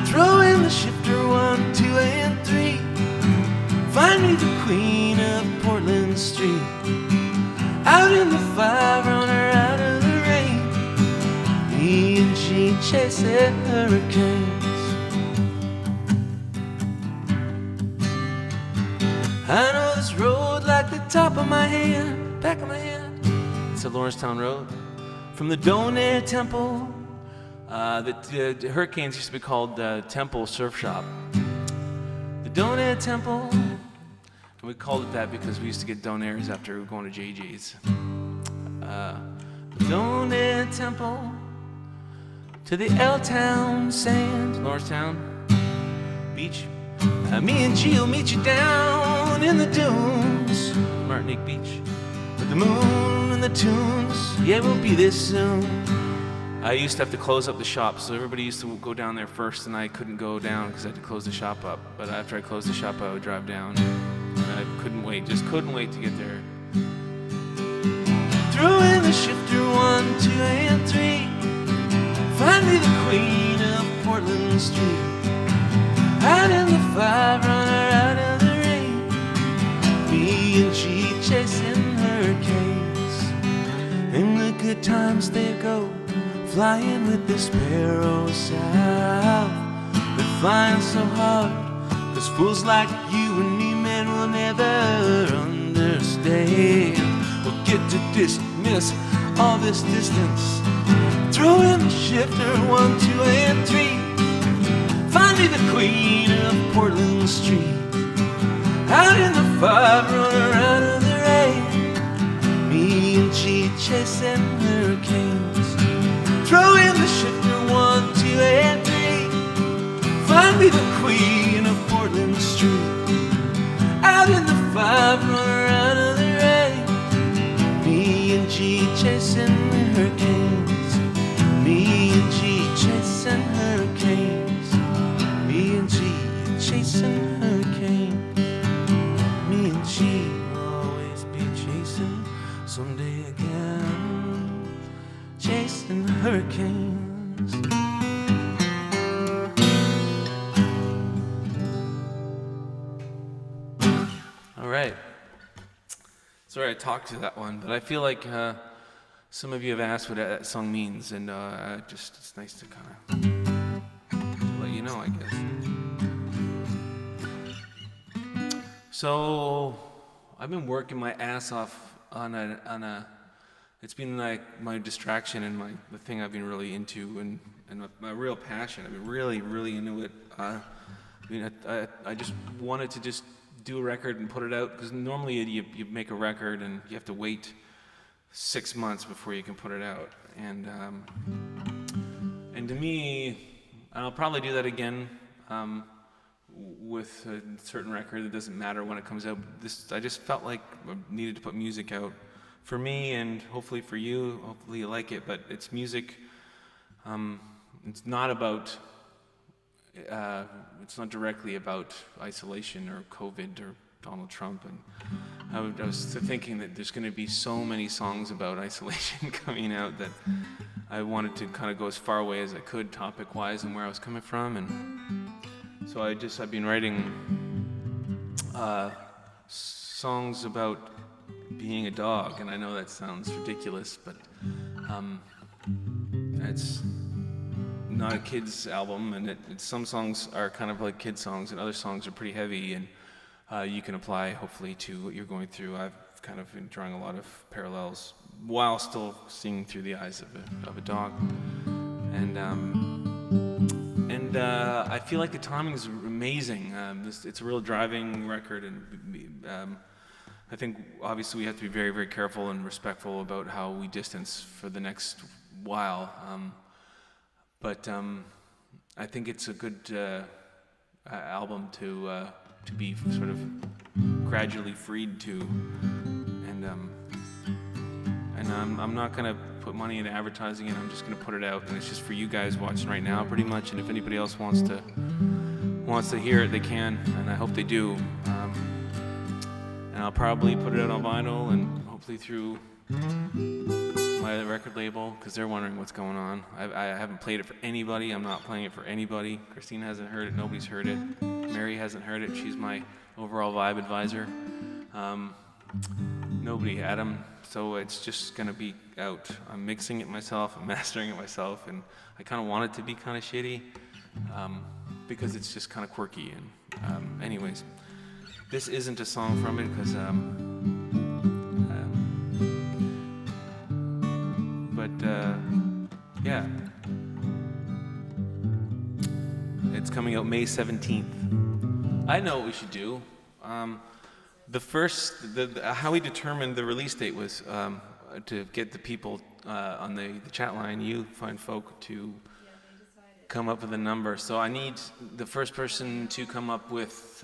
Throw in the shifter 1, 2, and 3. Find me the queen of Portland Street. Out in the 5-runner, out of the rain, me and she chasing hurricanes. I know this road like the top of my hand, back of my hand. It's the Lawrencetown Road. From the Donair Temple, the Hurricanes used to be called Temple Surf Shop. The Donair Temple, and we called it that because we used to get donairs after we were going to JJ's. The Donair Temple to the L-Town Sand, Lawrencetown Beach. Me and G will meet you down in the dunes, Martinique Beach, with the moon and the tunes. Yeah, we'll be there soon. I used to have to close up the shop, so everybody used to go down there first, and I couldn't go down because I had to close the shop up. But after I closed the shop, I would drive down. And I couldn't wait, just couldn't wait to get there. Throw in the shifter 1, 2, and 3. Find me the queen of Portland Street. Out in the 5-runner, out of the rain, me and she chasing hurricanes. In the good times they go, flying with the sparrows south. They're flying so hard, 'cause fools like you and me, man, will never understand. We'll get to dismiss all this distance. Throw in the shifter 1, 2, and 3. Find me the queen of Portland Street. Out in the 5-runner, out of the rain, me and she chasing hurricanes. Throw in the shifter 1, 2, and 3. Find me the queen of Portland Street. Out in the 5-runner, out of the rain, me and she chasing hurricanes. Me and she chasing hurricanes. Me and she chasing hurricanes. Me and she will always be chasing someday again. Chasing hurricanes. All right. Sorry I talked to that one, but I feel like some of you have asked what that song means, and it's nice to kind of let you know, I guess. So I've been working my ass off on a it's been like my distraction and the thing I've been really into and my real passion. I've been really into it. I just wanted to just do a record and put it out, because normally you make a record and you have to wait 6 months before you can put it out. And to me, I'll probably do that again with a certain record. It doesn't matter when it comes out. I just felt like I needed to put music out for me and hopefully for you. Hopefully you like it, but it's music. It's not about. It's not directly about isolation or COVID or Donald Trump. And I was thinking that there's going to be so many songs about isolation coming out that I wanted to kind of go as far away as I could, topic-wise, and where I was coming from. And so I've been writing songs about being a dog, and I know that sounds ridiculous, but it's not a kid's album, and some songs are kind of like kid songs, and other songs are pretty heavy, and you can apply, hopefully, to what you're going through. I've kind of been drawing a lot of parallels while still seeing through the eyes of a dog, and I feel like the timing is amazing. It's a real driving record, and I think obviously we have to be very, very careful and respectful about how we distance for the next while. But I think it's a good album to be sort of gradually freed to, and I'm not gonna put money into advertising it. I'm just gonna put it out, and it's just for you guys watching right now, pretty much. And if anybody else wants to hear it, they can, and I hope they do. And I'll probably put it out on vinyl, and hopefully through my record label, because they're wondering what's going on. I haven't played it for anybody. I'm not playing it for anybody. Christine hasn't heard it. Nobody's heard it. Mary hasn't heard it. She's my overall vibe advisor. Nobody, Adam. So it's just going to be out. I'm mixing it myself. I'm mastering it myself. And I kind of want it to be kind of shitty because it's just kind of quirky. And anyways, this isn't a song from it because yeah, it's coming out May 17th. I know what we should do. How we determined the release date was to get the people on the chat line, you find folk, to come up with a number. So I need the first person to come up with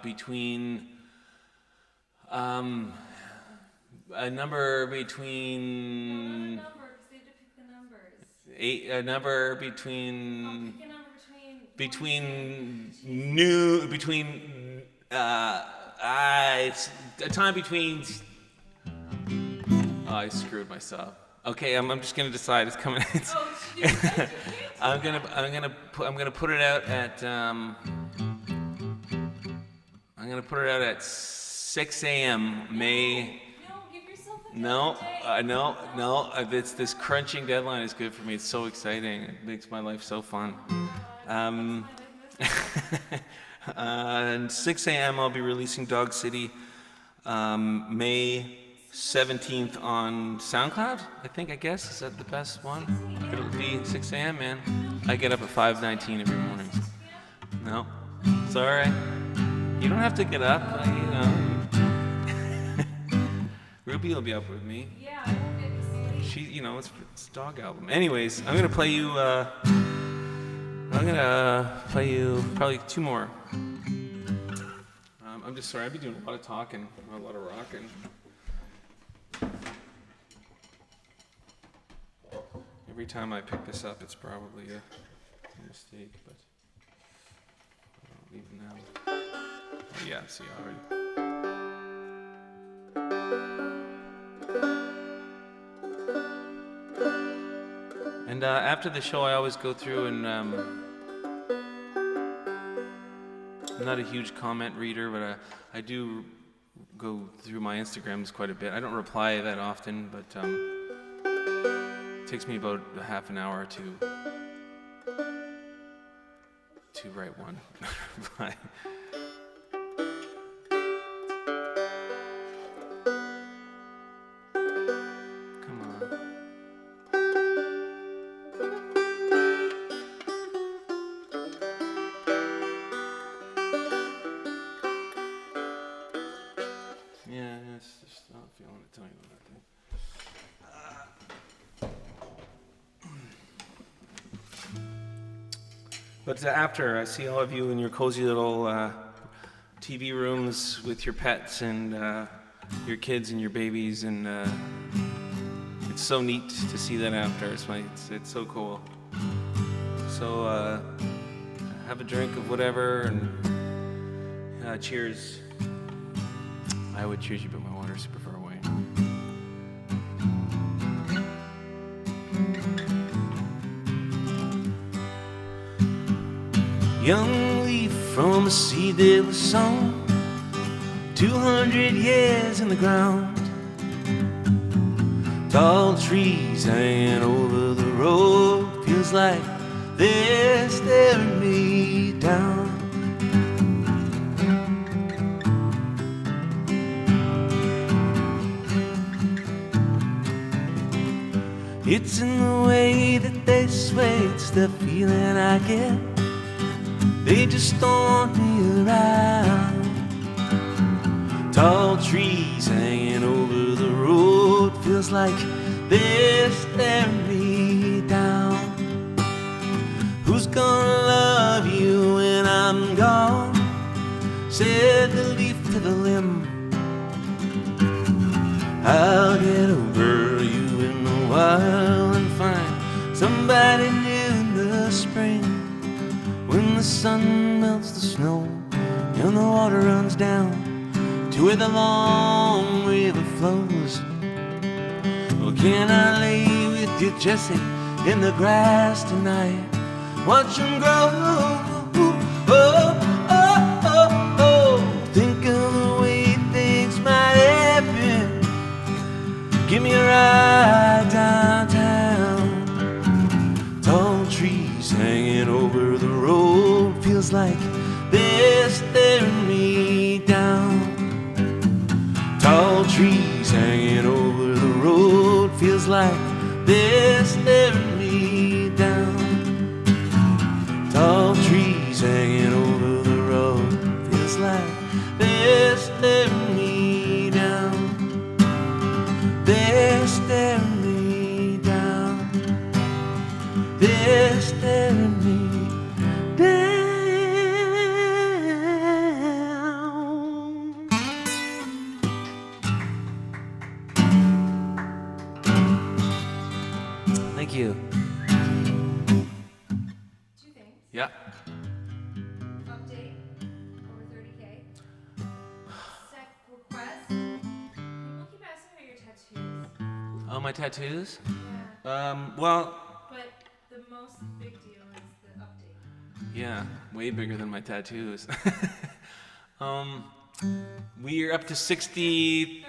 between a number between. No, not a number, because they have to pick the numbers. A number between. Pick a number It's a time between. Oh, I screwed myself. Okay, I'm just gonna decide. It's coming. I'm gonna put it out at. I'm gonna put it out at 6 a.m. May. No, give yourself a No. This crunching deadline is good for me. It's so exciting. It makes my life so fun. And 6 a.m. I'll be releasing Dog City. May 17th on SoundCloud, I guess. Is that the best one? It'll be 6 a.m., man. I get up at 5:19 every morning. No, it's all right. You don't have to get up, Ruby will be up with me. Yeah, I won't get to sleep. She, it's a dog album. Anyways, I'm gonna play you probably two more. I'm just sorry, I've been doing a lot of talking, not a lot of rocking. Every time I pick this up, it's probably a mistake, but I don't leave it now. Oh, yeah, see already. And after the show, I always go through and I'm not a huge comment reader, but I do go through my Instagrams quite a bit. I don't reply that often, but it takes me about a half an hour to write one reply. Come on. Yeah, it's just not feeling it tonight or nothing. But after I see all of you in your cozy little TV rooms with your pets and your kids and your babies, and it's so neat to see that after. It's so cool. So have a drink of whatever, and cheers. I would cheers you, but my water's super far away. Young leaf from a seed that was sown 200 years in the ground. Tall trees hanging over the road, feels like they're staring me down. It's in the way that they sway, it's the feeling I get. They just don't want me around. Tall trees hanging over the road, feels like they're staring me down. Who's gonna love you when I'm gone? Said the leaf to the limb. I'll get over you in a while and find somebody new in the spring. When the sun melts the snow and the water runs down to where the long river flows. Well, can I lay with you, Jesse, in the grass tonight? Watch them grow. Oh, oh, oh, oh. Think of the way things might have been. Give me a ride downtown. Tall trees hanging over the road, feels like they're staring me down. Tall trees hanging over the road, feels like they're staring me down. Tall trees hanging over the road, feels like they're staring me down. They're staring me down. They're staring me down. Thank you. Two things. Yeah. Update, over 30K. Sec request. People keep asking about your tattoos. Oh, my tattoos? Yeah. Well, But the most big deal is the update. yeah, way bigger than my tattoos. We're up to 30K,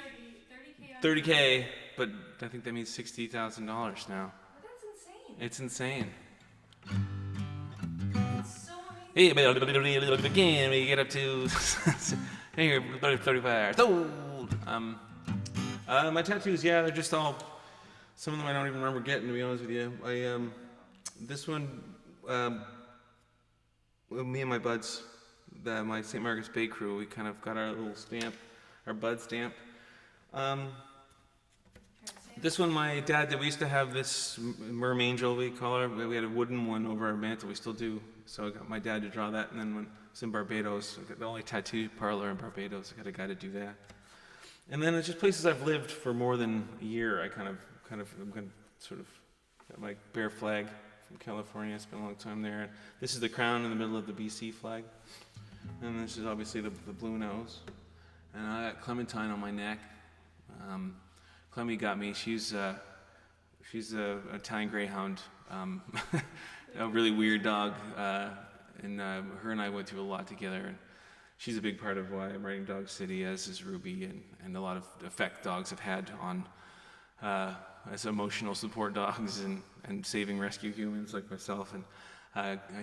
30K. but I think that means $60,000 now. Well, that's insane. It's insane. It's so amazing. Hey, again, we get up to here, 35. Sold. My tattoos, yeah, they're just all. Some of them I don't even remember getting, to be honest with you. This one, me and my buds, my St. Margaret's Bay crew, we kind of got our little stamp, our bud stamp. This one, my dad did. We used to have this mermangel, we call her. We had a wooden one over our mantle. We still do. So I got my dad to draw that. And then when I was in Barbados, I got the only tattoo parlor in Barbados. I got a guy to do that. And then it's just places I've lived for more than a year. I'm going to sort of got my bear flag from California. I spent a long time there. This is the crown in the middle of the BC flag. And this is obviously the blue nose. And I got Clementine on my neck. Clemmy got me. She's a Italian Greyhound, a really weird dog, and her and I went through a lot together. And she's a big part of why I'm writing Dog City, as is Ruby, and a lot of effect dogs have had on as emotional support dogs and saving rescue humans like myself. And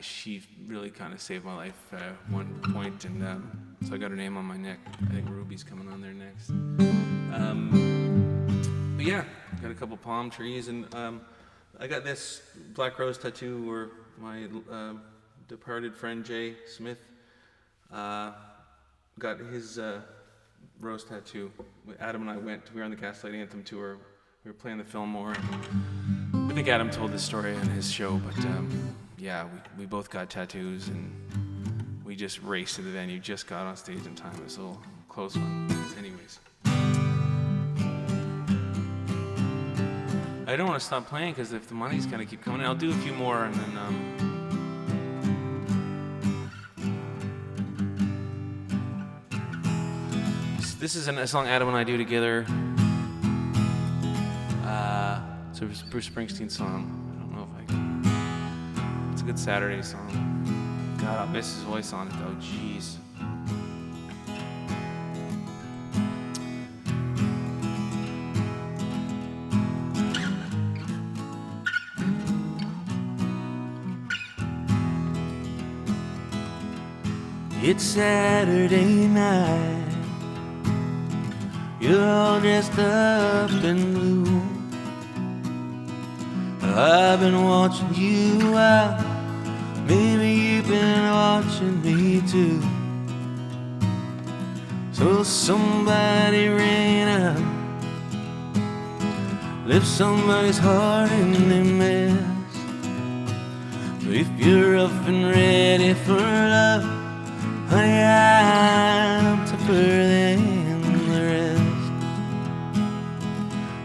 she really kind of saved my life at one point, and so I got her name on my neck. I think Ruby's coming on there next. But yeah, got a couple palm trees, and I got this black rose tattoo where my departed friend Jay Smith got his rose tattoo. Adam and I we were on the Gaslight Anthem tour. We were playing the Fillmore. I think Adam told this story on his show, but yeah, we both got tattoos, and we just raced to the venue, just got on stage in time. It was a little close one. Anyways. I don't want to stop playing because if the money's gonna keep coming in, I'll do a few more and then. This is a song Adam and I do together. It's a Bruce Springsteen song. I don't know if I can. It's a good Saturday song. God, I'll miss his voice on it though. Jeez. It's Saturday night. You're all dressed up in blue. I've been watching you out. Maybe you've been watching me too. So somebody ran out, left somebody's heart in a mess. So if you're up and ready for love, honey, I'm tougher than the rest.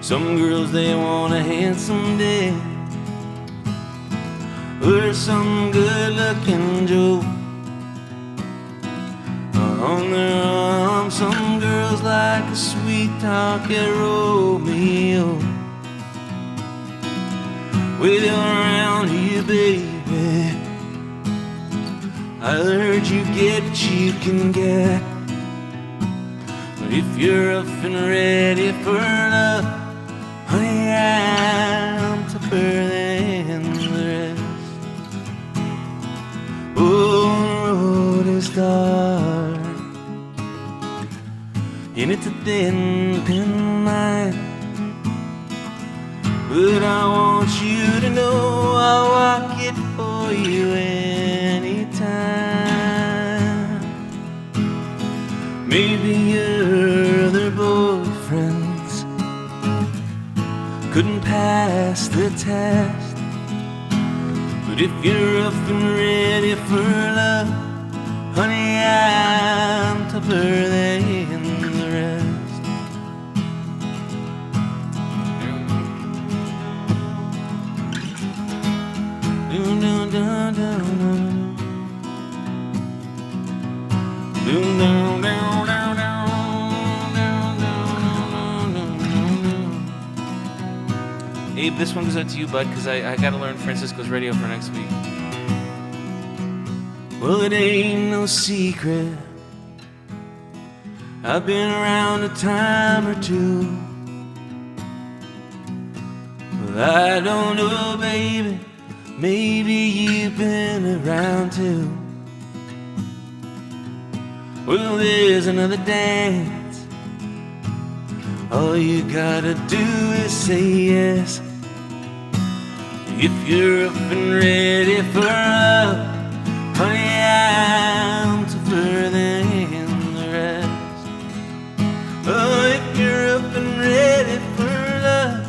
Some girls, they want a handsome dad, or some good-looking Joe. On their arms, some girls like a sweet-talking Romeo. With you around here, baby, I heard you get what you can get. But if you're up and ready for love, honey, I'm tougher than the rest. Oh, the road is dark, and it's a dead-end night. But I want you to know I'll walk it for you anytime. Maybe your other boyfriends couldn't pass the test, but if you're up and ready for love, honey, I'm tougher than the rest. Dun, dun, dun, dun, dun. Dun, dun, dun, dun, dun, dun, dun, dun. Abe, this one goes out to you, bud, because I gotta learn Francisco's radio for next week. Well, it ain't no secret, I've been around a time or two. Well, I don't know, baby, maybe you've been around too. Well, there's another dance. All you gotta do is say yes. If you're up and ready for love, honey, I'm tougher than the rest. Oh, if you're up and ready for love,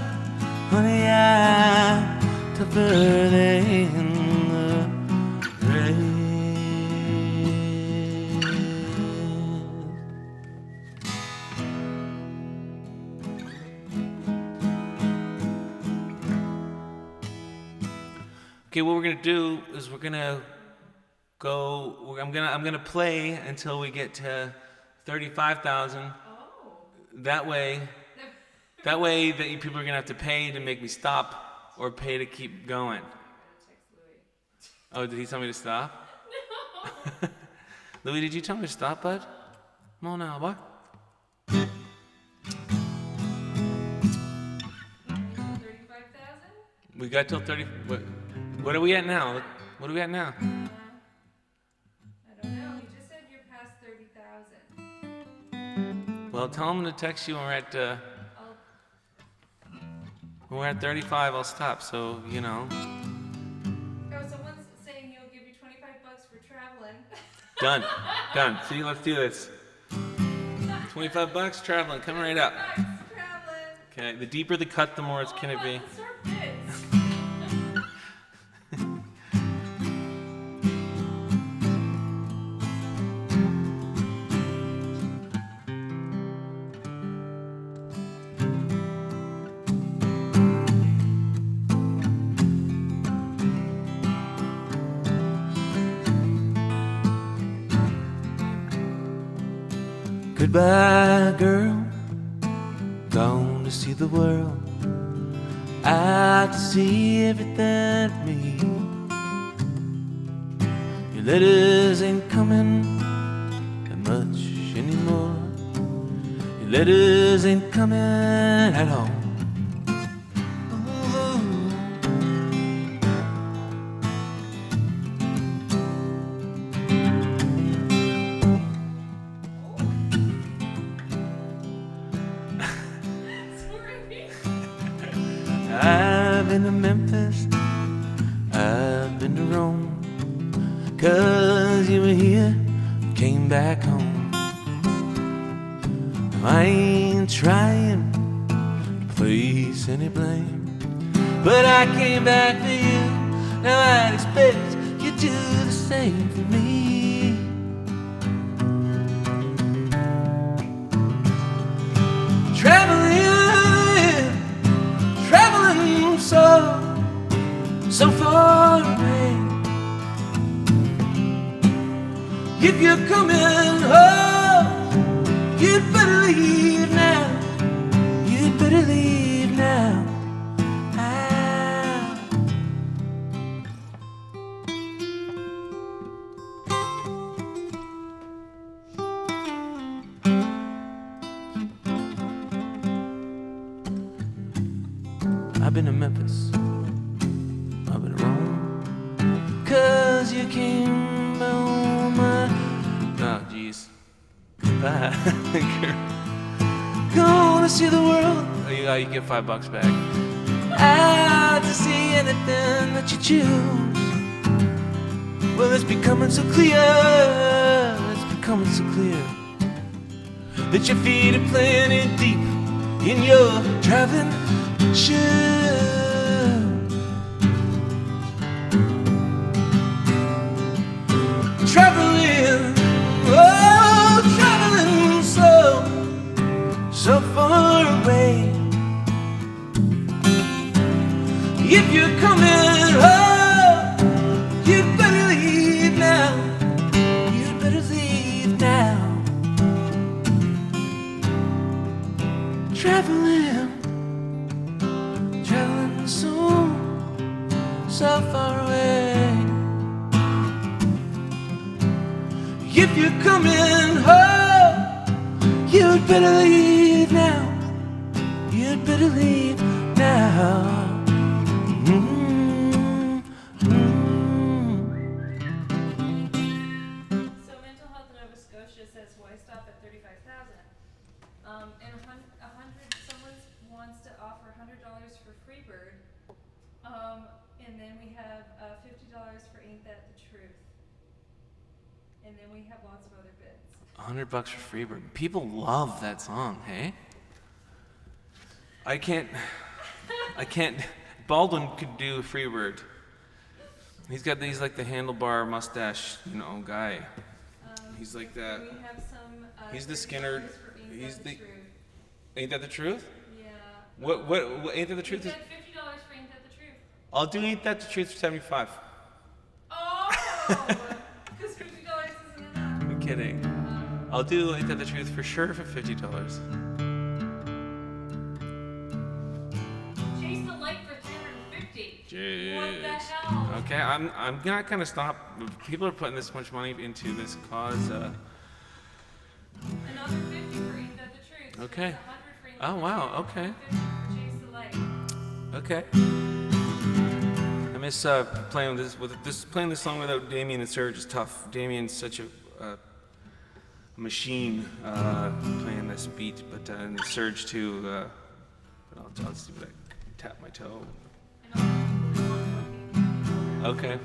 honey, I'm tougher than the rest. Okay, what we're gonna do is we're gonna go. I'm gonna play until we get to 35,000. Oh. That way that people are gonna have to pay to make me stop or pay to keep going. Oh, did he tell me to stop? No. Louis, did you tell me to stop, bud? Come on now, boy. 35,000? We got till 30. What are we at now? What are we at now? I don't know. You just said you're past 30,000. Well, tell him to text you when we're at 35. I'll stop. So you know. Oh, someone's saying he'll give you $25 for traveling. Done. See, let's do this. $25 traveling, coming right up. Traveling. Okay, the deeper the cut, the more it's gonna be. Let's start bids. Goodbye, girl, gone to see the world, out to see everything to me. Your letters ain't coming that much anymore. Your letters ain't coming at all. I've been to Memphis, I've been to Rome, 'cause you were here, came back home. I ain't trying to place any blame, but I came back for you. Now I'd expect you to do the same for me. Traveling so far away. If you're coming home, you'd better leave now. You'd better leave now. I've been to Memphis, I've been to Rome, 'cause you came home. Oh, jeez. Goodbye, girl. Gonna see the world. Oh, you get $5 back. Out to see anything that you choose. Well, it's becoming so clear. It's becoming so clear that your feet are planted deep in your traveling shoes. Traveling so far away. If you're coming home, you'd better leave now. You'd better leave now. Traveling so far away. If you're coming home, you'd better leave now. You'd better leave now. So Mental Health in Nova Scotia says, why stop at 35,000? And someone wants to offer $100 for Freebird. And then we have $50 for Ain't That the Truth. And then we have lots of other bids. $100 for Freebird. People love that song, hey? I can't. Baldwin could do Freebird. He's like the handlebar mustache, guy. He's like that. We have some. He's the Skinner. He's the. Ain't That the Truth? Yeah. What Ain't That the Truth? We got $50 for Ain't That the Truth. I'll do Ain't That the Truth for $75. Oh, because $50 isn't enough. I'm kidding. I'll do Ain't That the Truth for sure for $50. Chase the Light for $350. Jeez. What the hell? Okay, I'm not gonna stop. People are putting this much money into this cause. Another $50 for Ain't That the Truth. Okay. So $100 for Ain't That Oh the wow. Truth. Okay. $50 for Chase the Light. Okay. I miss playing this song without Damien and Serge is tough. Damien's such a machine playing this beat, but and Serge too. But I'll see what I tap my toe. Okay,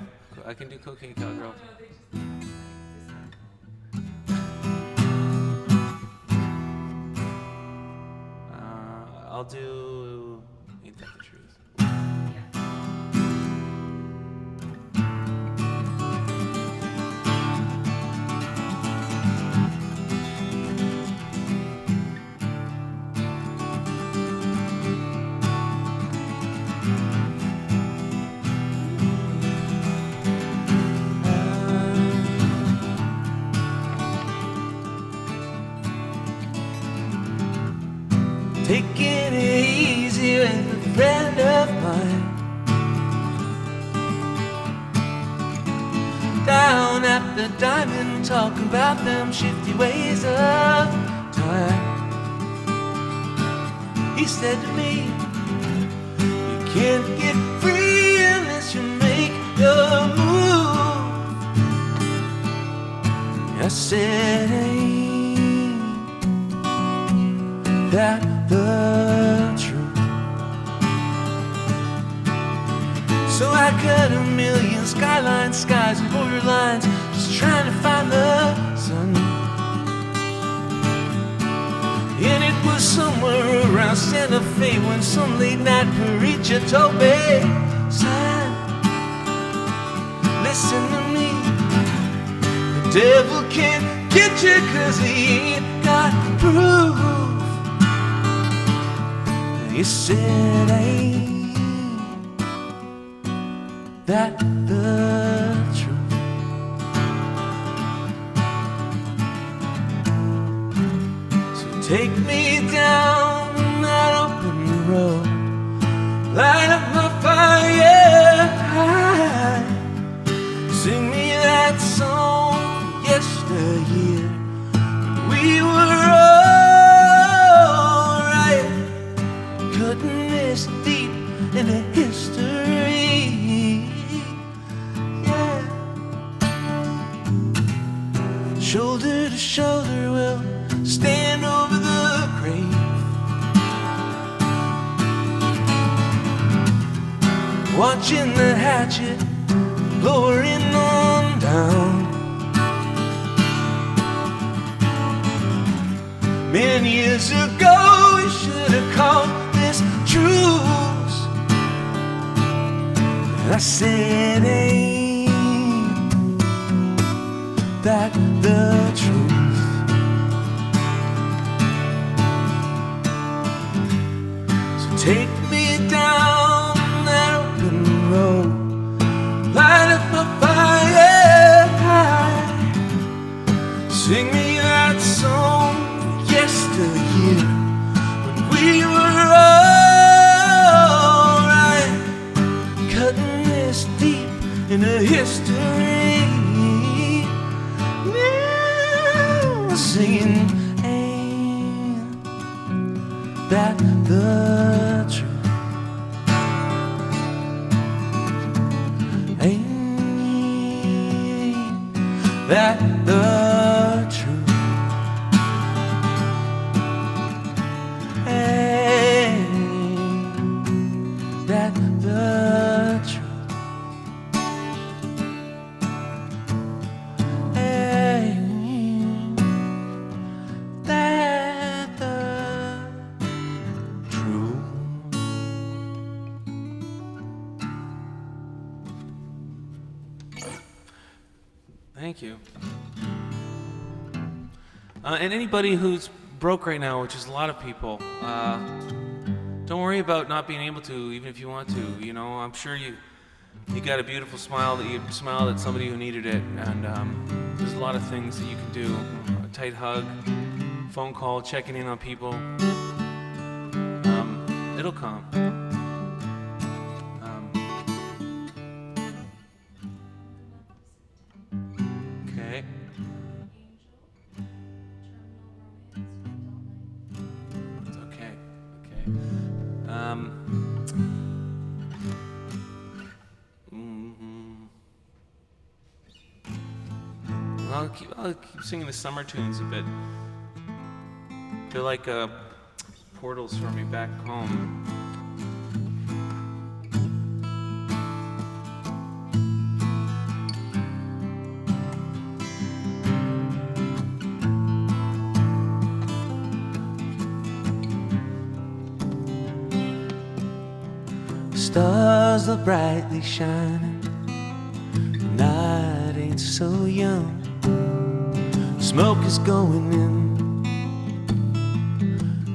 I can do Cocaine Cowgirl. I'll do Ain't That the Truth. at the diamond, talking about them shifty ways of time. He said to me, you can't get free unless you make your move. I said, ain't that the truth? So I cut a million skylines, skies and borderlines, just trying to find the sun. And it was somewhere around Santa Fe when some late night preacher told me, son, listen to me. The devil can't get you 'cause he ain't got proof. He said, ain't that the truth? So take me down that open road, light up my fire high, sing me that song yesteryear when we were alright, cutting this deep into history. Yeah, shoulder to shoulder we'll stand over the grave, watching the hatchet lowering on down. Many years ago we should have called this truce. And I said, ain't that the truth? So take me down that open road, light up my fire high, sing me that song yesteryear when we were alright, cutting this deep into history. Now singing, ain't that the truth? Ain't that the truth? That the truth? Ain't that the truth? Thank you. And anybody who's broke right now, which is a lot of people, don't worry about not being able to, even if you want to. You know, I'm sure you got a beautiful smile that you smiled at somebody who needed it, and there's a lot of things that you can do. A tight hug, phone call, checking in on people. It'll come. Okay. It's okay. Okay. I'll keep singing the summer tunes a bit. They're like portals for me back home. Stars are brightly shining, the night ain't so young. Smoke is going in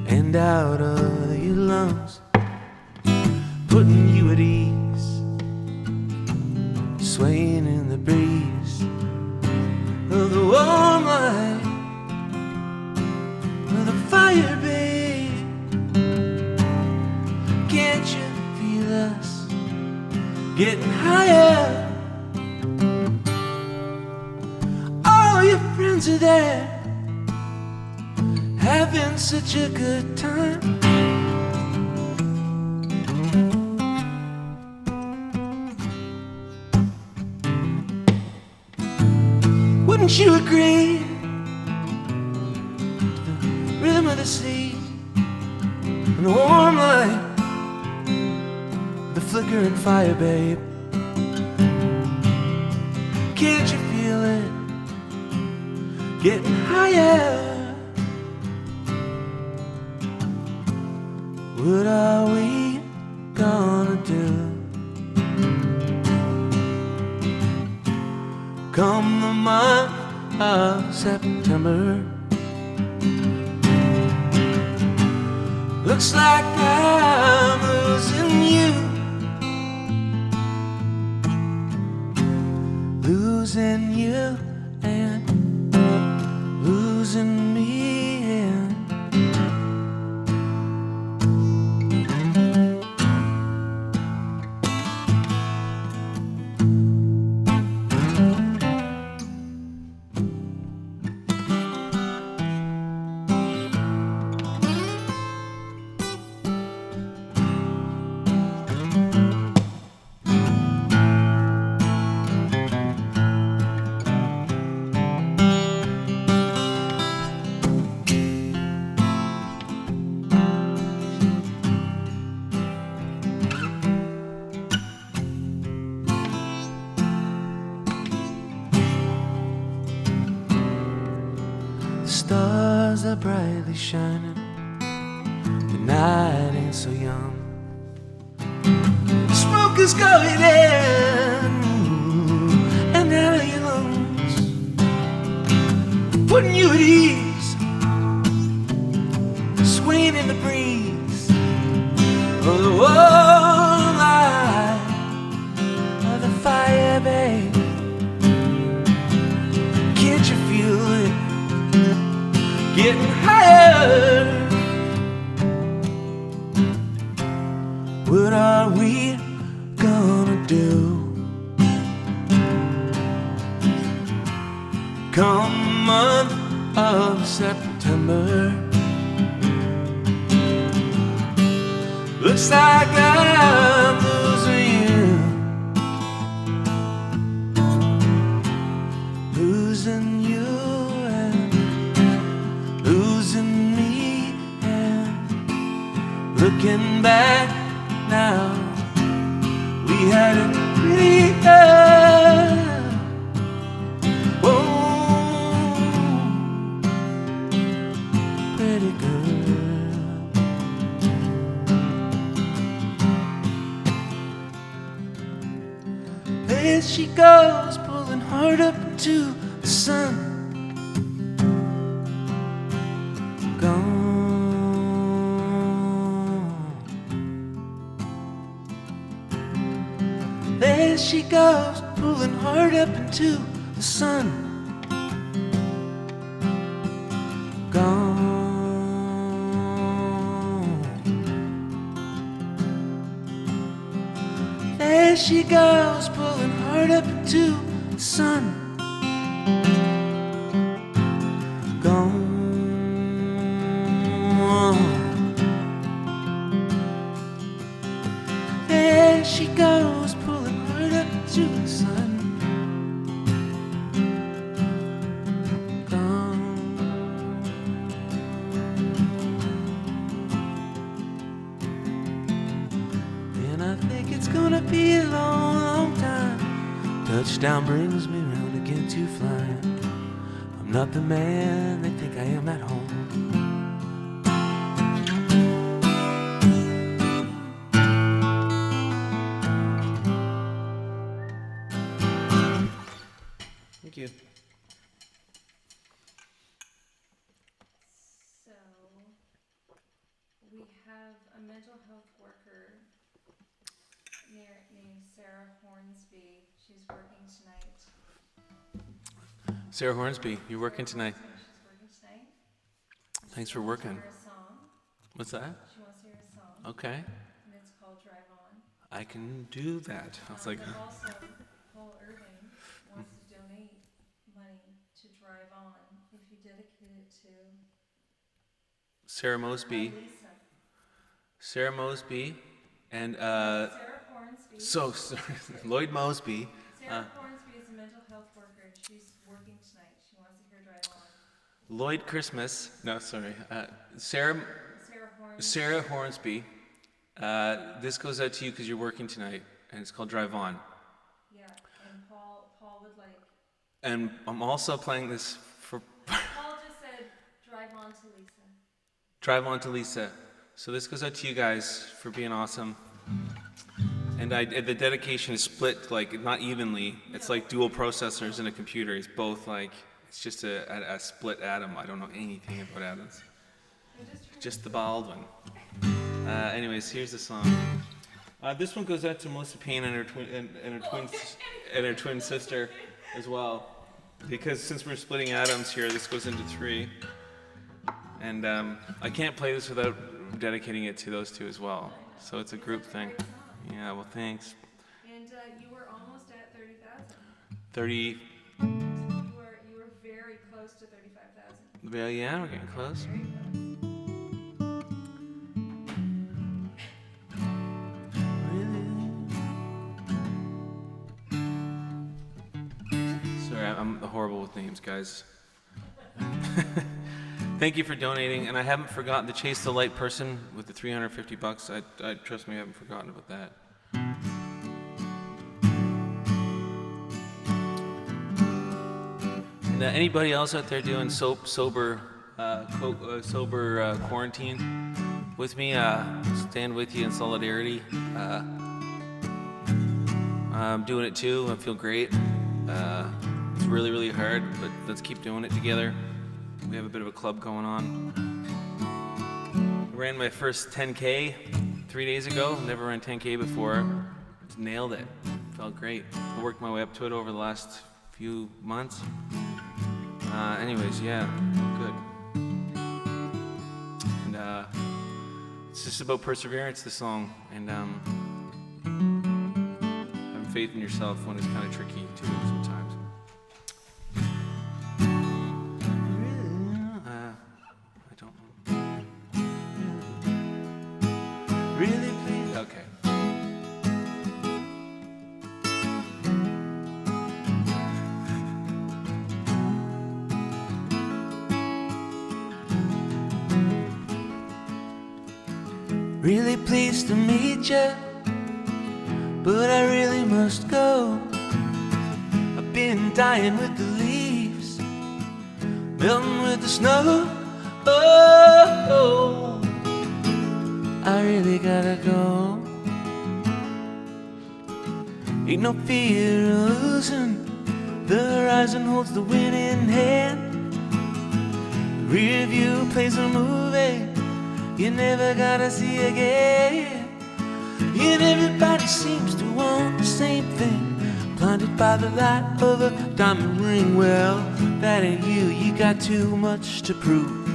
and out of your lungs, putting you at ease, swaying in the breeze of the warm light of the fire, babe. Can't you feel us getting higher? friends are there, having such a good time. Wouldn't you agree? The rhythm of the sea and the warm light, the flickering fire, babe. Can't you feel it? Getting higher. What are we gonna do? Come the month of September, looks like I'm losing you, losing you and losing me, and the stars are brightly shining, the night ain't so young. Smoke is going in and out of your lungs, putting you at ease, swaying in the breeze of the warm light of the fire, babe. Can't you feel it? Getting higher. What are we gonna do? Come month of September, looks like I'm losing you, losing you and losing me, and looking back now, we had it pretty good. Whoa, pretty good. There she goes, pulling hard up into the sun. There she goes, pulling hard up into the sun. Gone. There she goes, pulling hard up into the sun. Gone. There she goes, pulling hard up to the sun. Gone. And I think it's gonna be a long, long time. Touchdown brings me round again to flying. I'm not the man they think I am at home. Thank you. So, we have a mental health worker named Sarah Hornsby. She's working tonight. Sarah Hornsby, you're working tonight. She's working tonight. Thanks for working. She wants to hear a song. What's that? She wants to hear a song. Okay, And it's called Drive On. I can do that. I was like, But also, Paul Irving wants to donate money to Drive On dedicate it to Sarah Mosby. Lisa. Sarah Mosby and Sarah Hornsby. Lloyd Mosby. Sarah Hornsby is a mental health worker, and she's working tonight. She wants to hear Drive On. Lloyd Christmas. No, sorry. Sarah Hornsby. This goes out to you because you're working tonight, and it's called Drive On. Yeah, and Paul would like. And I'm also playing this for. Paul just said, "Drive on to Lisa." Drive On to Lisa. So this goes out to you guys for being awesome. And the dedication is split like not evenly. It's like dual processors in a computer. It's both like it's just a split atom. I don't know anything about atoms. Just the bald one. Anyways, here's the song. This one goes out to Melissa Payne and her twin sister as well. Because since we're splitting atoms here, this goes into 3. And I can't play this without dedicating it to those two as well. So it's a group thing. Yeah, well, thanks. And you were almost at 30,000. 30. You were very close to 35,000. Well, yeah, we're getting close. Very close. Sorry, I'm horrible with names, guys. Thank you for donating, and I haven't forgotten the Chase the Light person with the $350. I trust me, I haven't forgotten about that. And anybody else out there doing sober quarantine with me? Stand with you in solidarity. I'm doing it too. I feel great. It's really, really hard, but let's keep doing it together. We have a bit of a club going on. I ran my first 10K 3 days ago. Never ran 10K before. Just nailed it. Felt great. I worked my way up to it over the last few months. Anyways, yeah, good. And it's just about perseverance, the song. And having faith in yourself when it's kind of tricky too sometimes. Really, please? Okay. Really pleased to meet you, but I really must go. I've been dying with the leaves, melting with the snow. Oh. I really gotta go. Ain't no fear of losing. The horizon holds the winning hand. The rear view plays a movie you never gotta see again. And everybody seems to want the same thing, blinded by the light of a diamond ring. Well, that ain't you. You got too much to prove,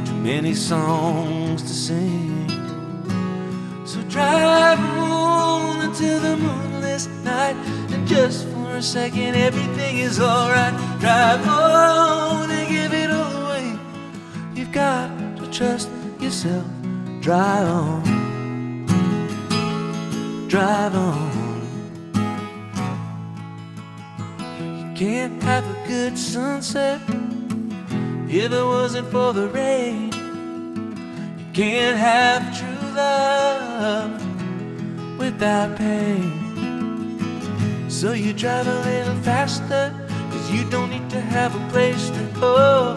too many songs to sing. So drive on into the moonless night, and just for a second everything is alright. Drive on and give it all away. You've got to trust yourself. Drive on. Drive on. You can't have a good sunset if it wasn't for the rain. You can't have true love without pain. So you drive a little faster, 'cause you don't need to have a place to go.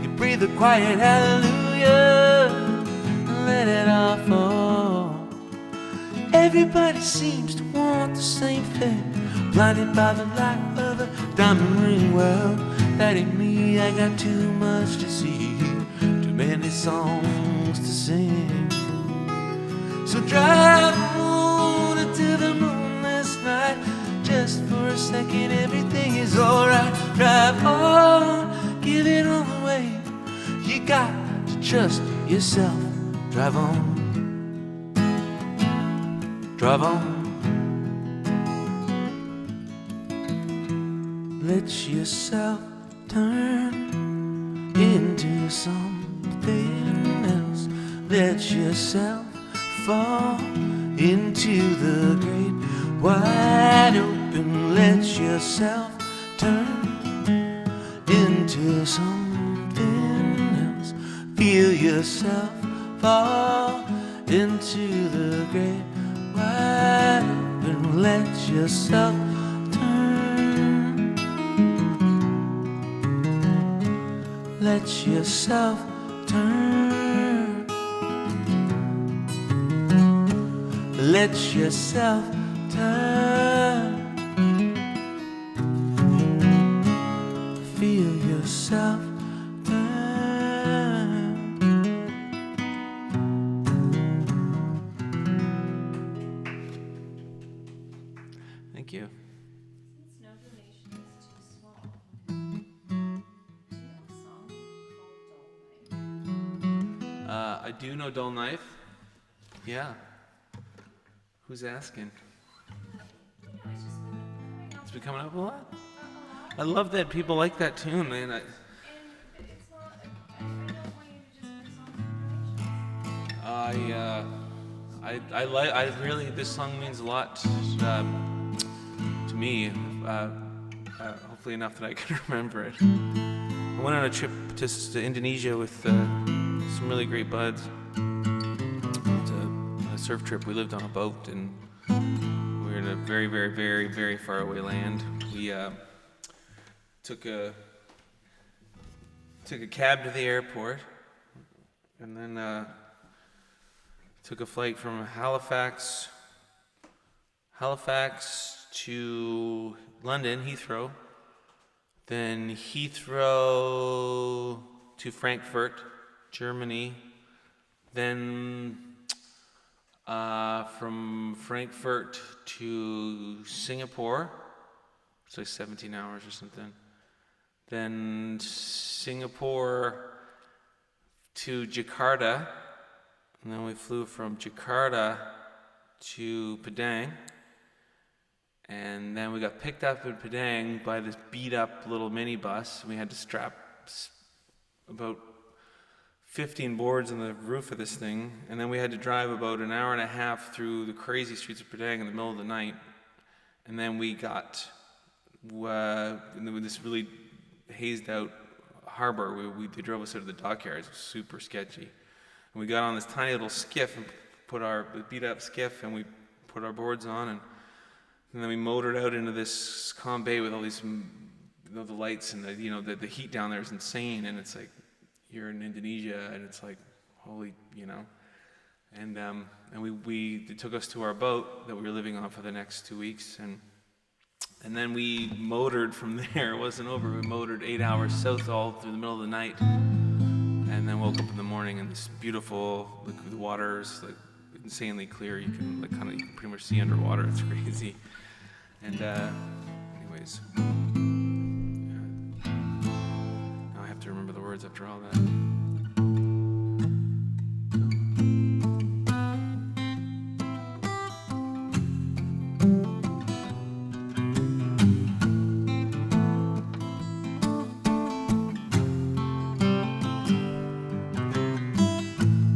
You breathe a quiet hallelujah and let it all fall. Everybody seems to want the same thing, blinded by the light of a diamond ring. Well, that ain't me. I got too much to see, too many songs to sing. So drive on into the moonless night, just for a second everything is alright. Drive on, give it all away. You got to trust yourself. Drive on. Drive on. Let yourself turn into something else. Let yourself fall into the great wide open. Let yourself turn into something else. Feel yourself fall into the great wide open. Let yourself turn. Let yourself turn. Let yourself turn. Feel yourself turn. Thank you. Since no donation is too small, do you know a song called Dull Night? I do know Dull Knife. Yeah. Who's asking? It's been coming up a lot. I love that people like that tune, man. And it's not, I don't want you to just bring songs from I really, this song means a lot to me. Hopefully enough that I can remember it. I went on a trip to Indonesia with some really great buds. It was a surf trip. We lived on a boat, and we were in a very, very, very, very far away land. We took a cab to the airport, and then took a flight from Halifax to London, Heathrow, then Heathrow to Frankfurt, Germany, then from Frankfurt to Singapore, it's like 17 hours or something, then Singapore to Jakarta, and then we flew from Jakarta to Padang, and then we got picked up in Padang by this beat-up little minibus. We had to strap about 15 boards on the roof of this thing, and then we had to drive about an hour and a half through the crazy streets of Padang in the middle of the night, and then we got in this really hazed-out harbor. They drove us out of the dockyards. It was super sketchy. And we got on this tiny little skiff and put our beat-up skiff, and we put our boards on, and then we motored out into this calm bay with all these, the lights and the heat down there is insane, and it's like you're in Indonesia, and it's like holy, and they took us to our boat that we were living on for the next 2 weeks, and then we motored from there. It wasn't over. We motored 8 hours south all through the middle of the night. And then woke up in the morning, and this beautiful, the water's like insanely clear. You can you can pretty much see underwater. It's crazy. And anyways, now I have to remember the words after all that.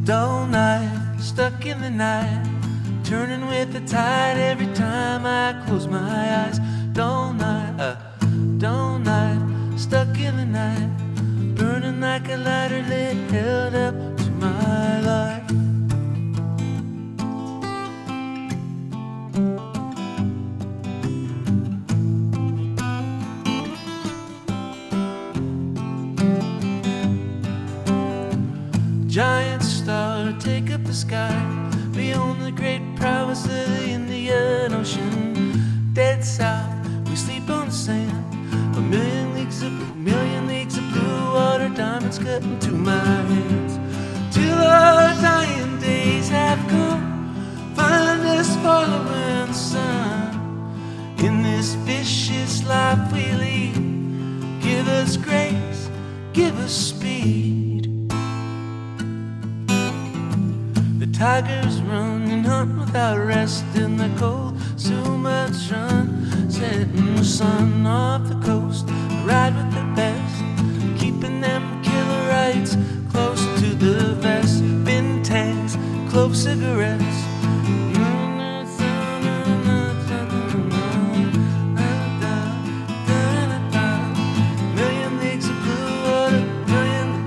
Dull night, stuck in the night, turning with the tide every time I close my eyes. Dull night, stuck in the night, burning like a lighter lit, held up to my life. Giant star, take up the sky, beyond the great prowess of the Indian Ocean. Dead south, we sleep on the sand. A million leagues of blue water, diamonds cut into my hands. Till our dying days have come, find us following the sun. In this vicious life we lead, give us grace, give us speed. Tigers run and hunt without rest in the cold. So much sun, setting the sun off the coast. ride with the best, keeping them killer rights close to the vest. Bin tanks, clove cigarettes. Million leagues of blue water,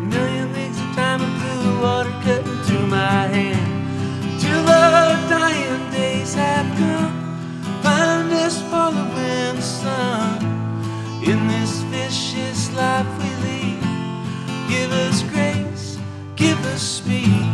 million leagues of time of blue water cutting through my hand. Till our dying days have come, find us following the sun. In this vicious life we lead, give us grace, give us speed.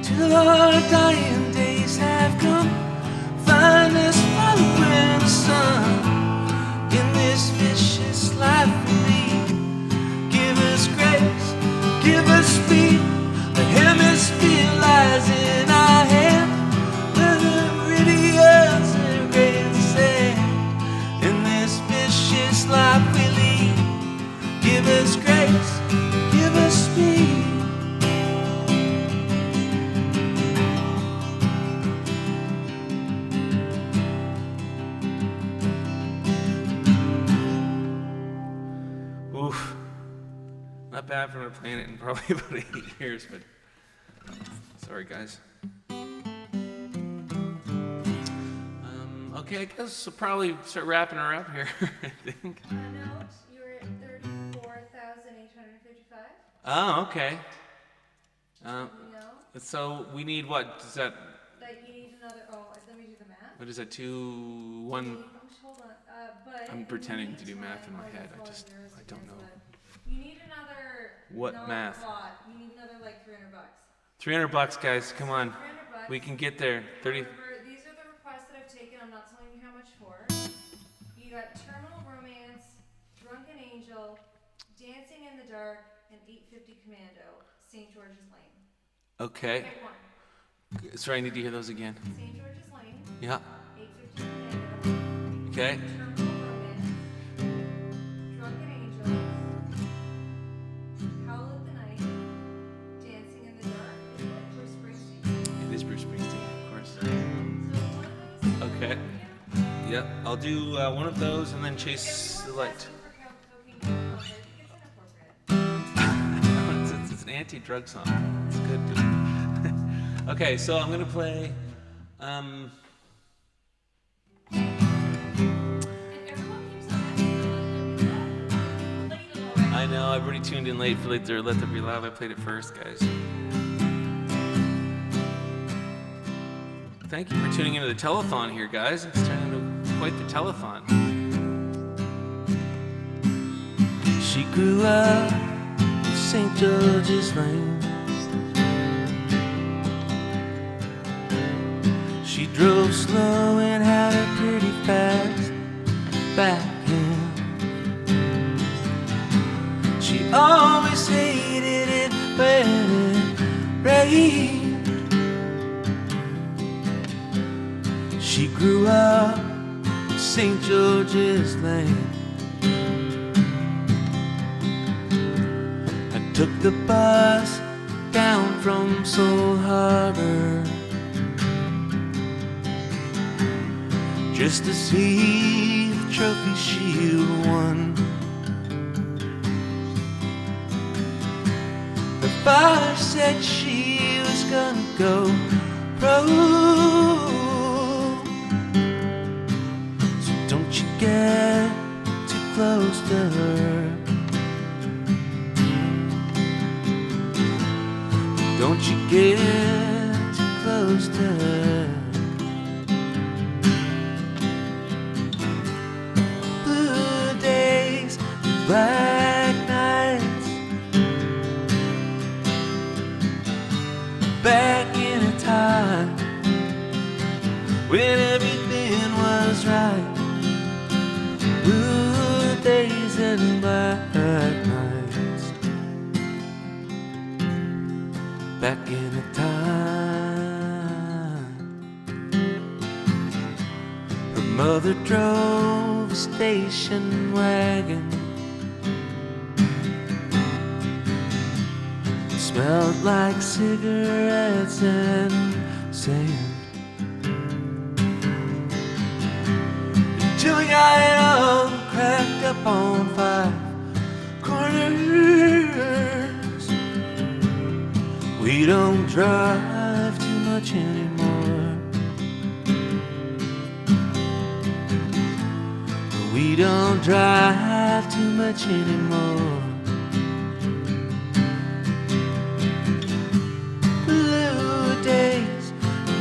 Till our dying days have come, find us following the sun. In this vicious life we lead, give us grace, give us speed. The hemisphere lies in our hand, where the meridians are grains of sand. In this vicious life we lead, give us grace, give us speed. Oof. Not bad for playing it in probably about 8 years, but sorry guys. Okay, I guess we'll probably start wrapping her up here, I think. Note, you're at 34,855. Oh, okay. You know? So we need what? Is that, That you need another, let me do the math. what is that, 2, 1? Hold on, but. I'm in the pretending to do math in meantime- my head. that's I yours, don't yes, know. but You need another. What not math? A lot. You need another like $300. $300, guys, come on. $300. We can get there. 30. However, these are the requests that I've taken. I'm not telling you how much for. You got Terminal Romance, Drunken Angel, Dancing in the Dark, and 850 Commando, St. George's Lane. Okay. Pick one. Sorry, I need to hear those again. St. George's Lane, Yeah. 850 Commando, Okay. Terminal Romance, Drunken Angel, Howl at the Night, Dancing in the Dark. Is it Bruce Springsteen? It is Bruce Springsteen, of course. So one of those. Okay. Yep. I'll do one of those and then chase the Everyone's light. asking for cocaine chemicals. I think it's inappropriate. It's an anti-drug song. It's good. Okay, so I'm gonna play. And everyone keeps on asking for Let There Be Love. Late I know I've already tuned in late for Let There Be Love. I played it first, guys. Thank you for tuning into the telethon here, guys. It's turning into quite the telethon. She grew up in St. George's Lane. She drove slow and had a pretty fast backhand. She always hated it when it rained. She grew up in St. George's Lane. I took the bus down from Seoul Harbor just to see the trophy she won. Her father said she was gonna go pro, so don't you get too close to her. Don't you get too close to her. Blue days, black nights, back in a time when everything was right. Blue days back in the time. Her mother drove a station wagon. It smelled like cigarettes and sand. Till we got it all cracked up on 5 corners. We don't drive too much anymore. We don't drive too much anymore. Blue days,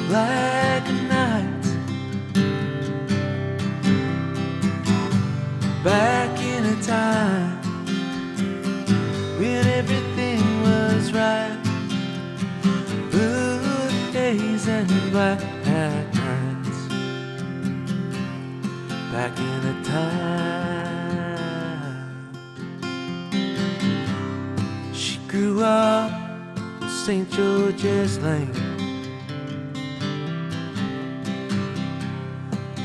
black nights. Back in a time when everything was right. Blue days and black nights. Back in a time. She grew up in St. George's Lane.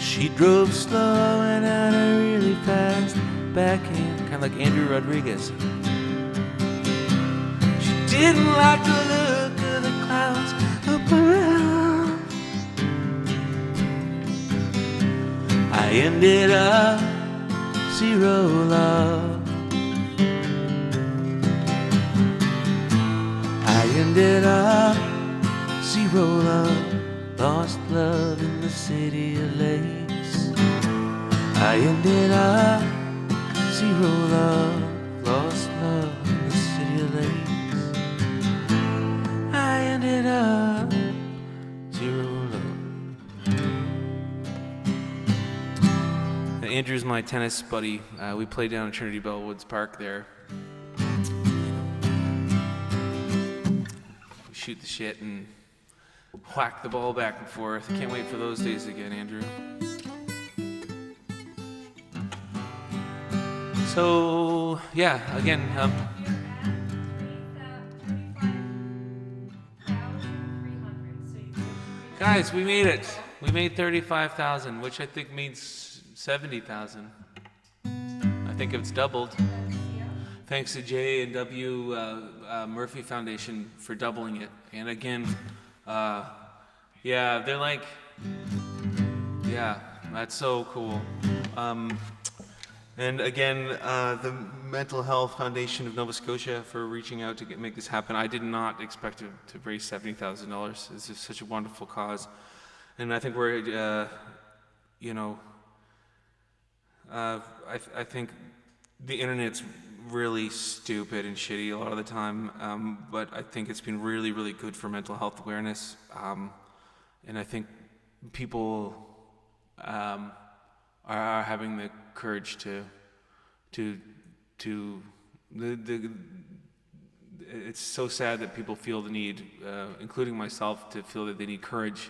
She drove slow and had a really fast backhand, kind of like Andrew Rodriguez. She didn't like the look of the clouds up around. I ended up zero love. I ended up zero love. Lost love in the city of lakes. I ended up zero love. Lost love in the city of lakes. I ended up zero love. And Andrew's my tennis buddy. We played down at Trinity Bellwoods Park there. We shoot the shit and whack the ball back and forth. Can't wait for those days again, Andrew. So, yeah, again, guys, we made it. We made 35,000, which I think means 70,000. I think it's doubled. Thanks to J and W Murphy Foundation for doubling it. And again, yeah, they're like, yeah, that's so cool. And again, the Mental Health Foundation of Nova Scotia for reaching out to make this happen. I did not expect to raise $70,000. This is such a wonderful cause. And I think we're, you know, I think the internet's really stupid and shitty a lot of the time, but I think it's been really, really good for mental health awareness. And I think people are having the courage it's so sad that people feel the need, including myself, to feel that they need courage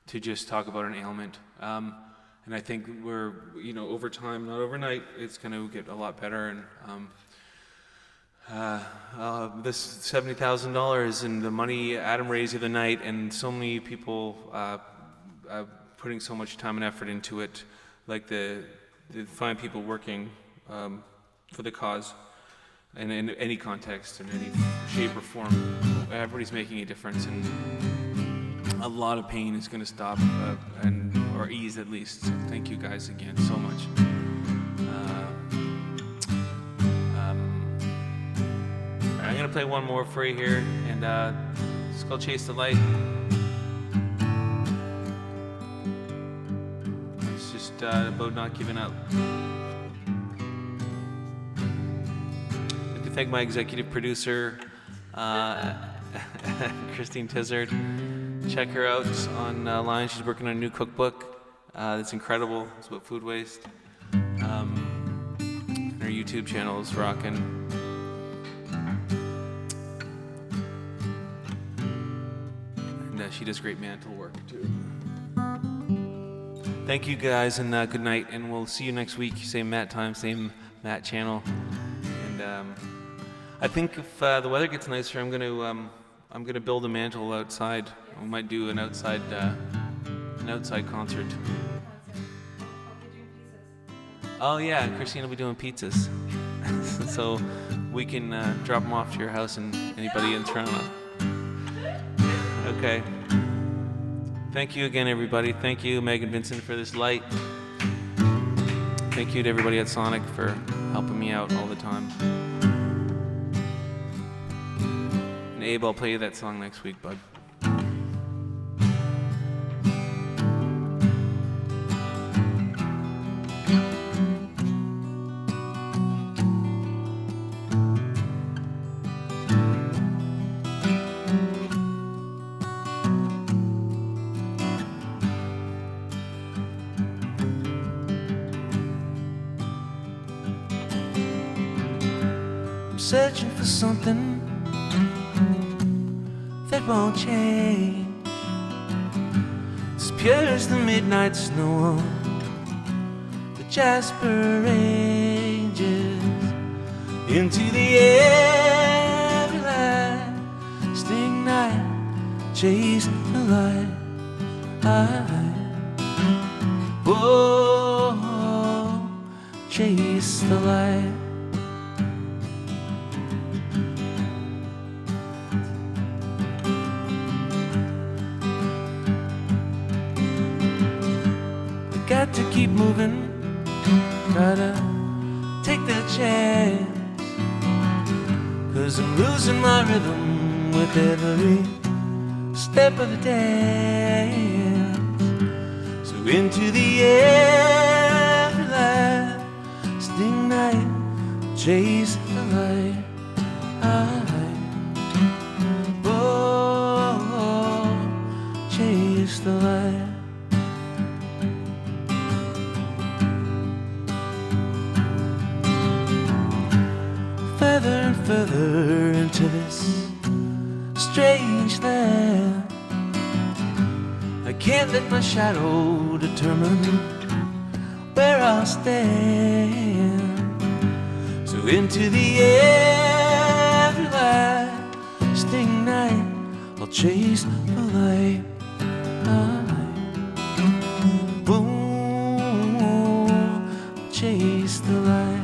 to just talk about an ailment. And I think we're, you know, over time, not overnight, it's going to get a lot better. And this $70,000 and the money Adam raised the other night, and so many people putting so much time and effort into it, like the fine people working for the cause, and in any context, in any shape or form, everybody's making a difference, and a lot of pain is going to stop, or ease at least. So thank you guys again so much. I'm going to play one more for you here, and it's called Chase the Light. It's just about not giving up. I'd like to thank my executive producer, Christine Tizard. Check her out online. She's working on a new cookbook that's incredible. It's about food waste. And her YouTube channel is rocking. And she does great Mantle work too. Thank you guys, and good night. And we'll see you next week. Same Matt time, same Matt channel. And I think if the weather gets nicer, I'm going to I'm gonna build a mantle outside. We might do an outside concert. Concert. I'll be doing pizzas. Oh yeah, Christine will be doing pizzas, so we can drop them off to your house and anybody in Toronto. Okay. Thank you again, everybody. Thank you, Megan Vincent, for this light. Thank you to everybody at Sonic for helping me out all the time. And Abe, I'll play you that song next week, bud. Searching for something that won't change. As pure as the midnight snow on the jasper ranges, into the everlasting night, chase the light. Whoa, chase the light. Got to keep moving, gotta take that chance, 'cause I'm losing my rhythm with every step of the dance. So into the everlasting night, chase the light. Oh, chase the light. Further and further into this strange land, I can't let my shadow determine where I'll stand. So into the everlasting night, I'll chase the light. Boom, chase the light.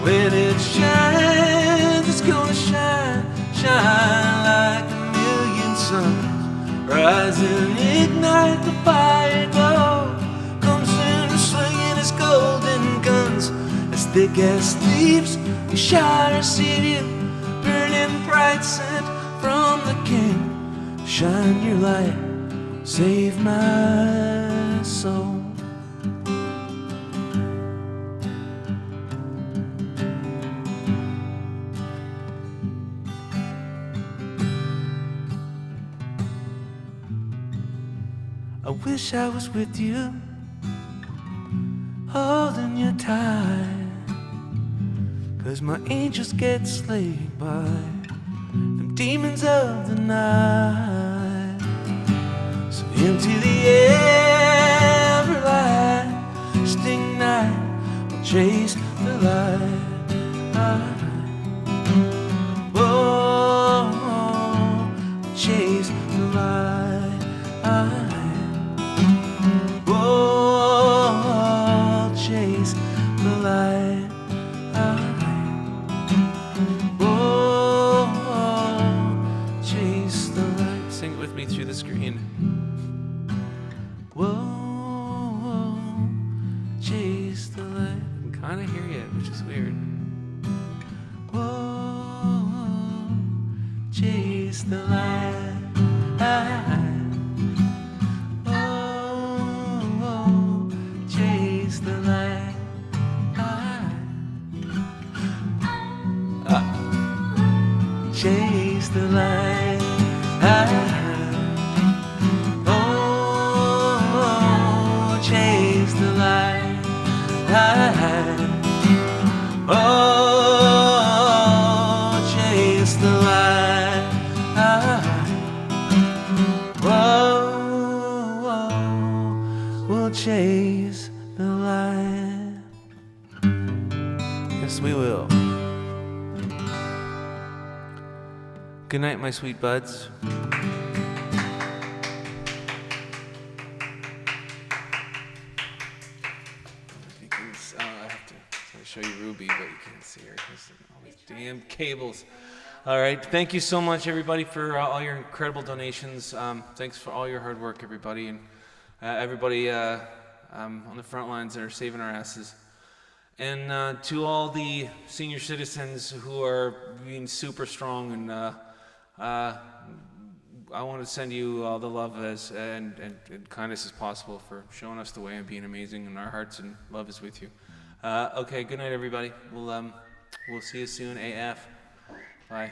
When it shines, it's gonna shine, shine like a million suns. Rise and ignite the fire glow. Comes in swinging his golden guns, as thick as thieves. We shot our city, burning bright, sent from the King. Shine your light, save my soul. I wish I was with you, holding you tight, 'cause my angels get slayed by them demons of the night. So into the everlasting night, I'll chase the light. Oh, I'll chase the light. Oh, chase the light. Oh, chase the light. Sing it with me through the screen. Whoa, chase the light. I can kind of hear you, which is weird. Whoa, chase the light. Chase the light. Oh, chase the light. Oh, chase the light. Whoa, we'll chase the light. we will. Good night, my sweet buds. I have to show you Ruby, but you can't see her because all these damn cables. All right, thank you so much, everybody, for all your incredible donations. Thanks for all your hard work, everybody, and everybody on the front lines that are saving our asses. And to all the senior citizens who are being super strong, and I want to send you all the love and kindness as possible for showing us the way and being amazing, and our hearts and love is with you. Okay, good night, everybody. We'll see you soon, AF. Bye.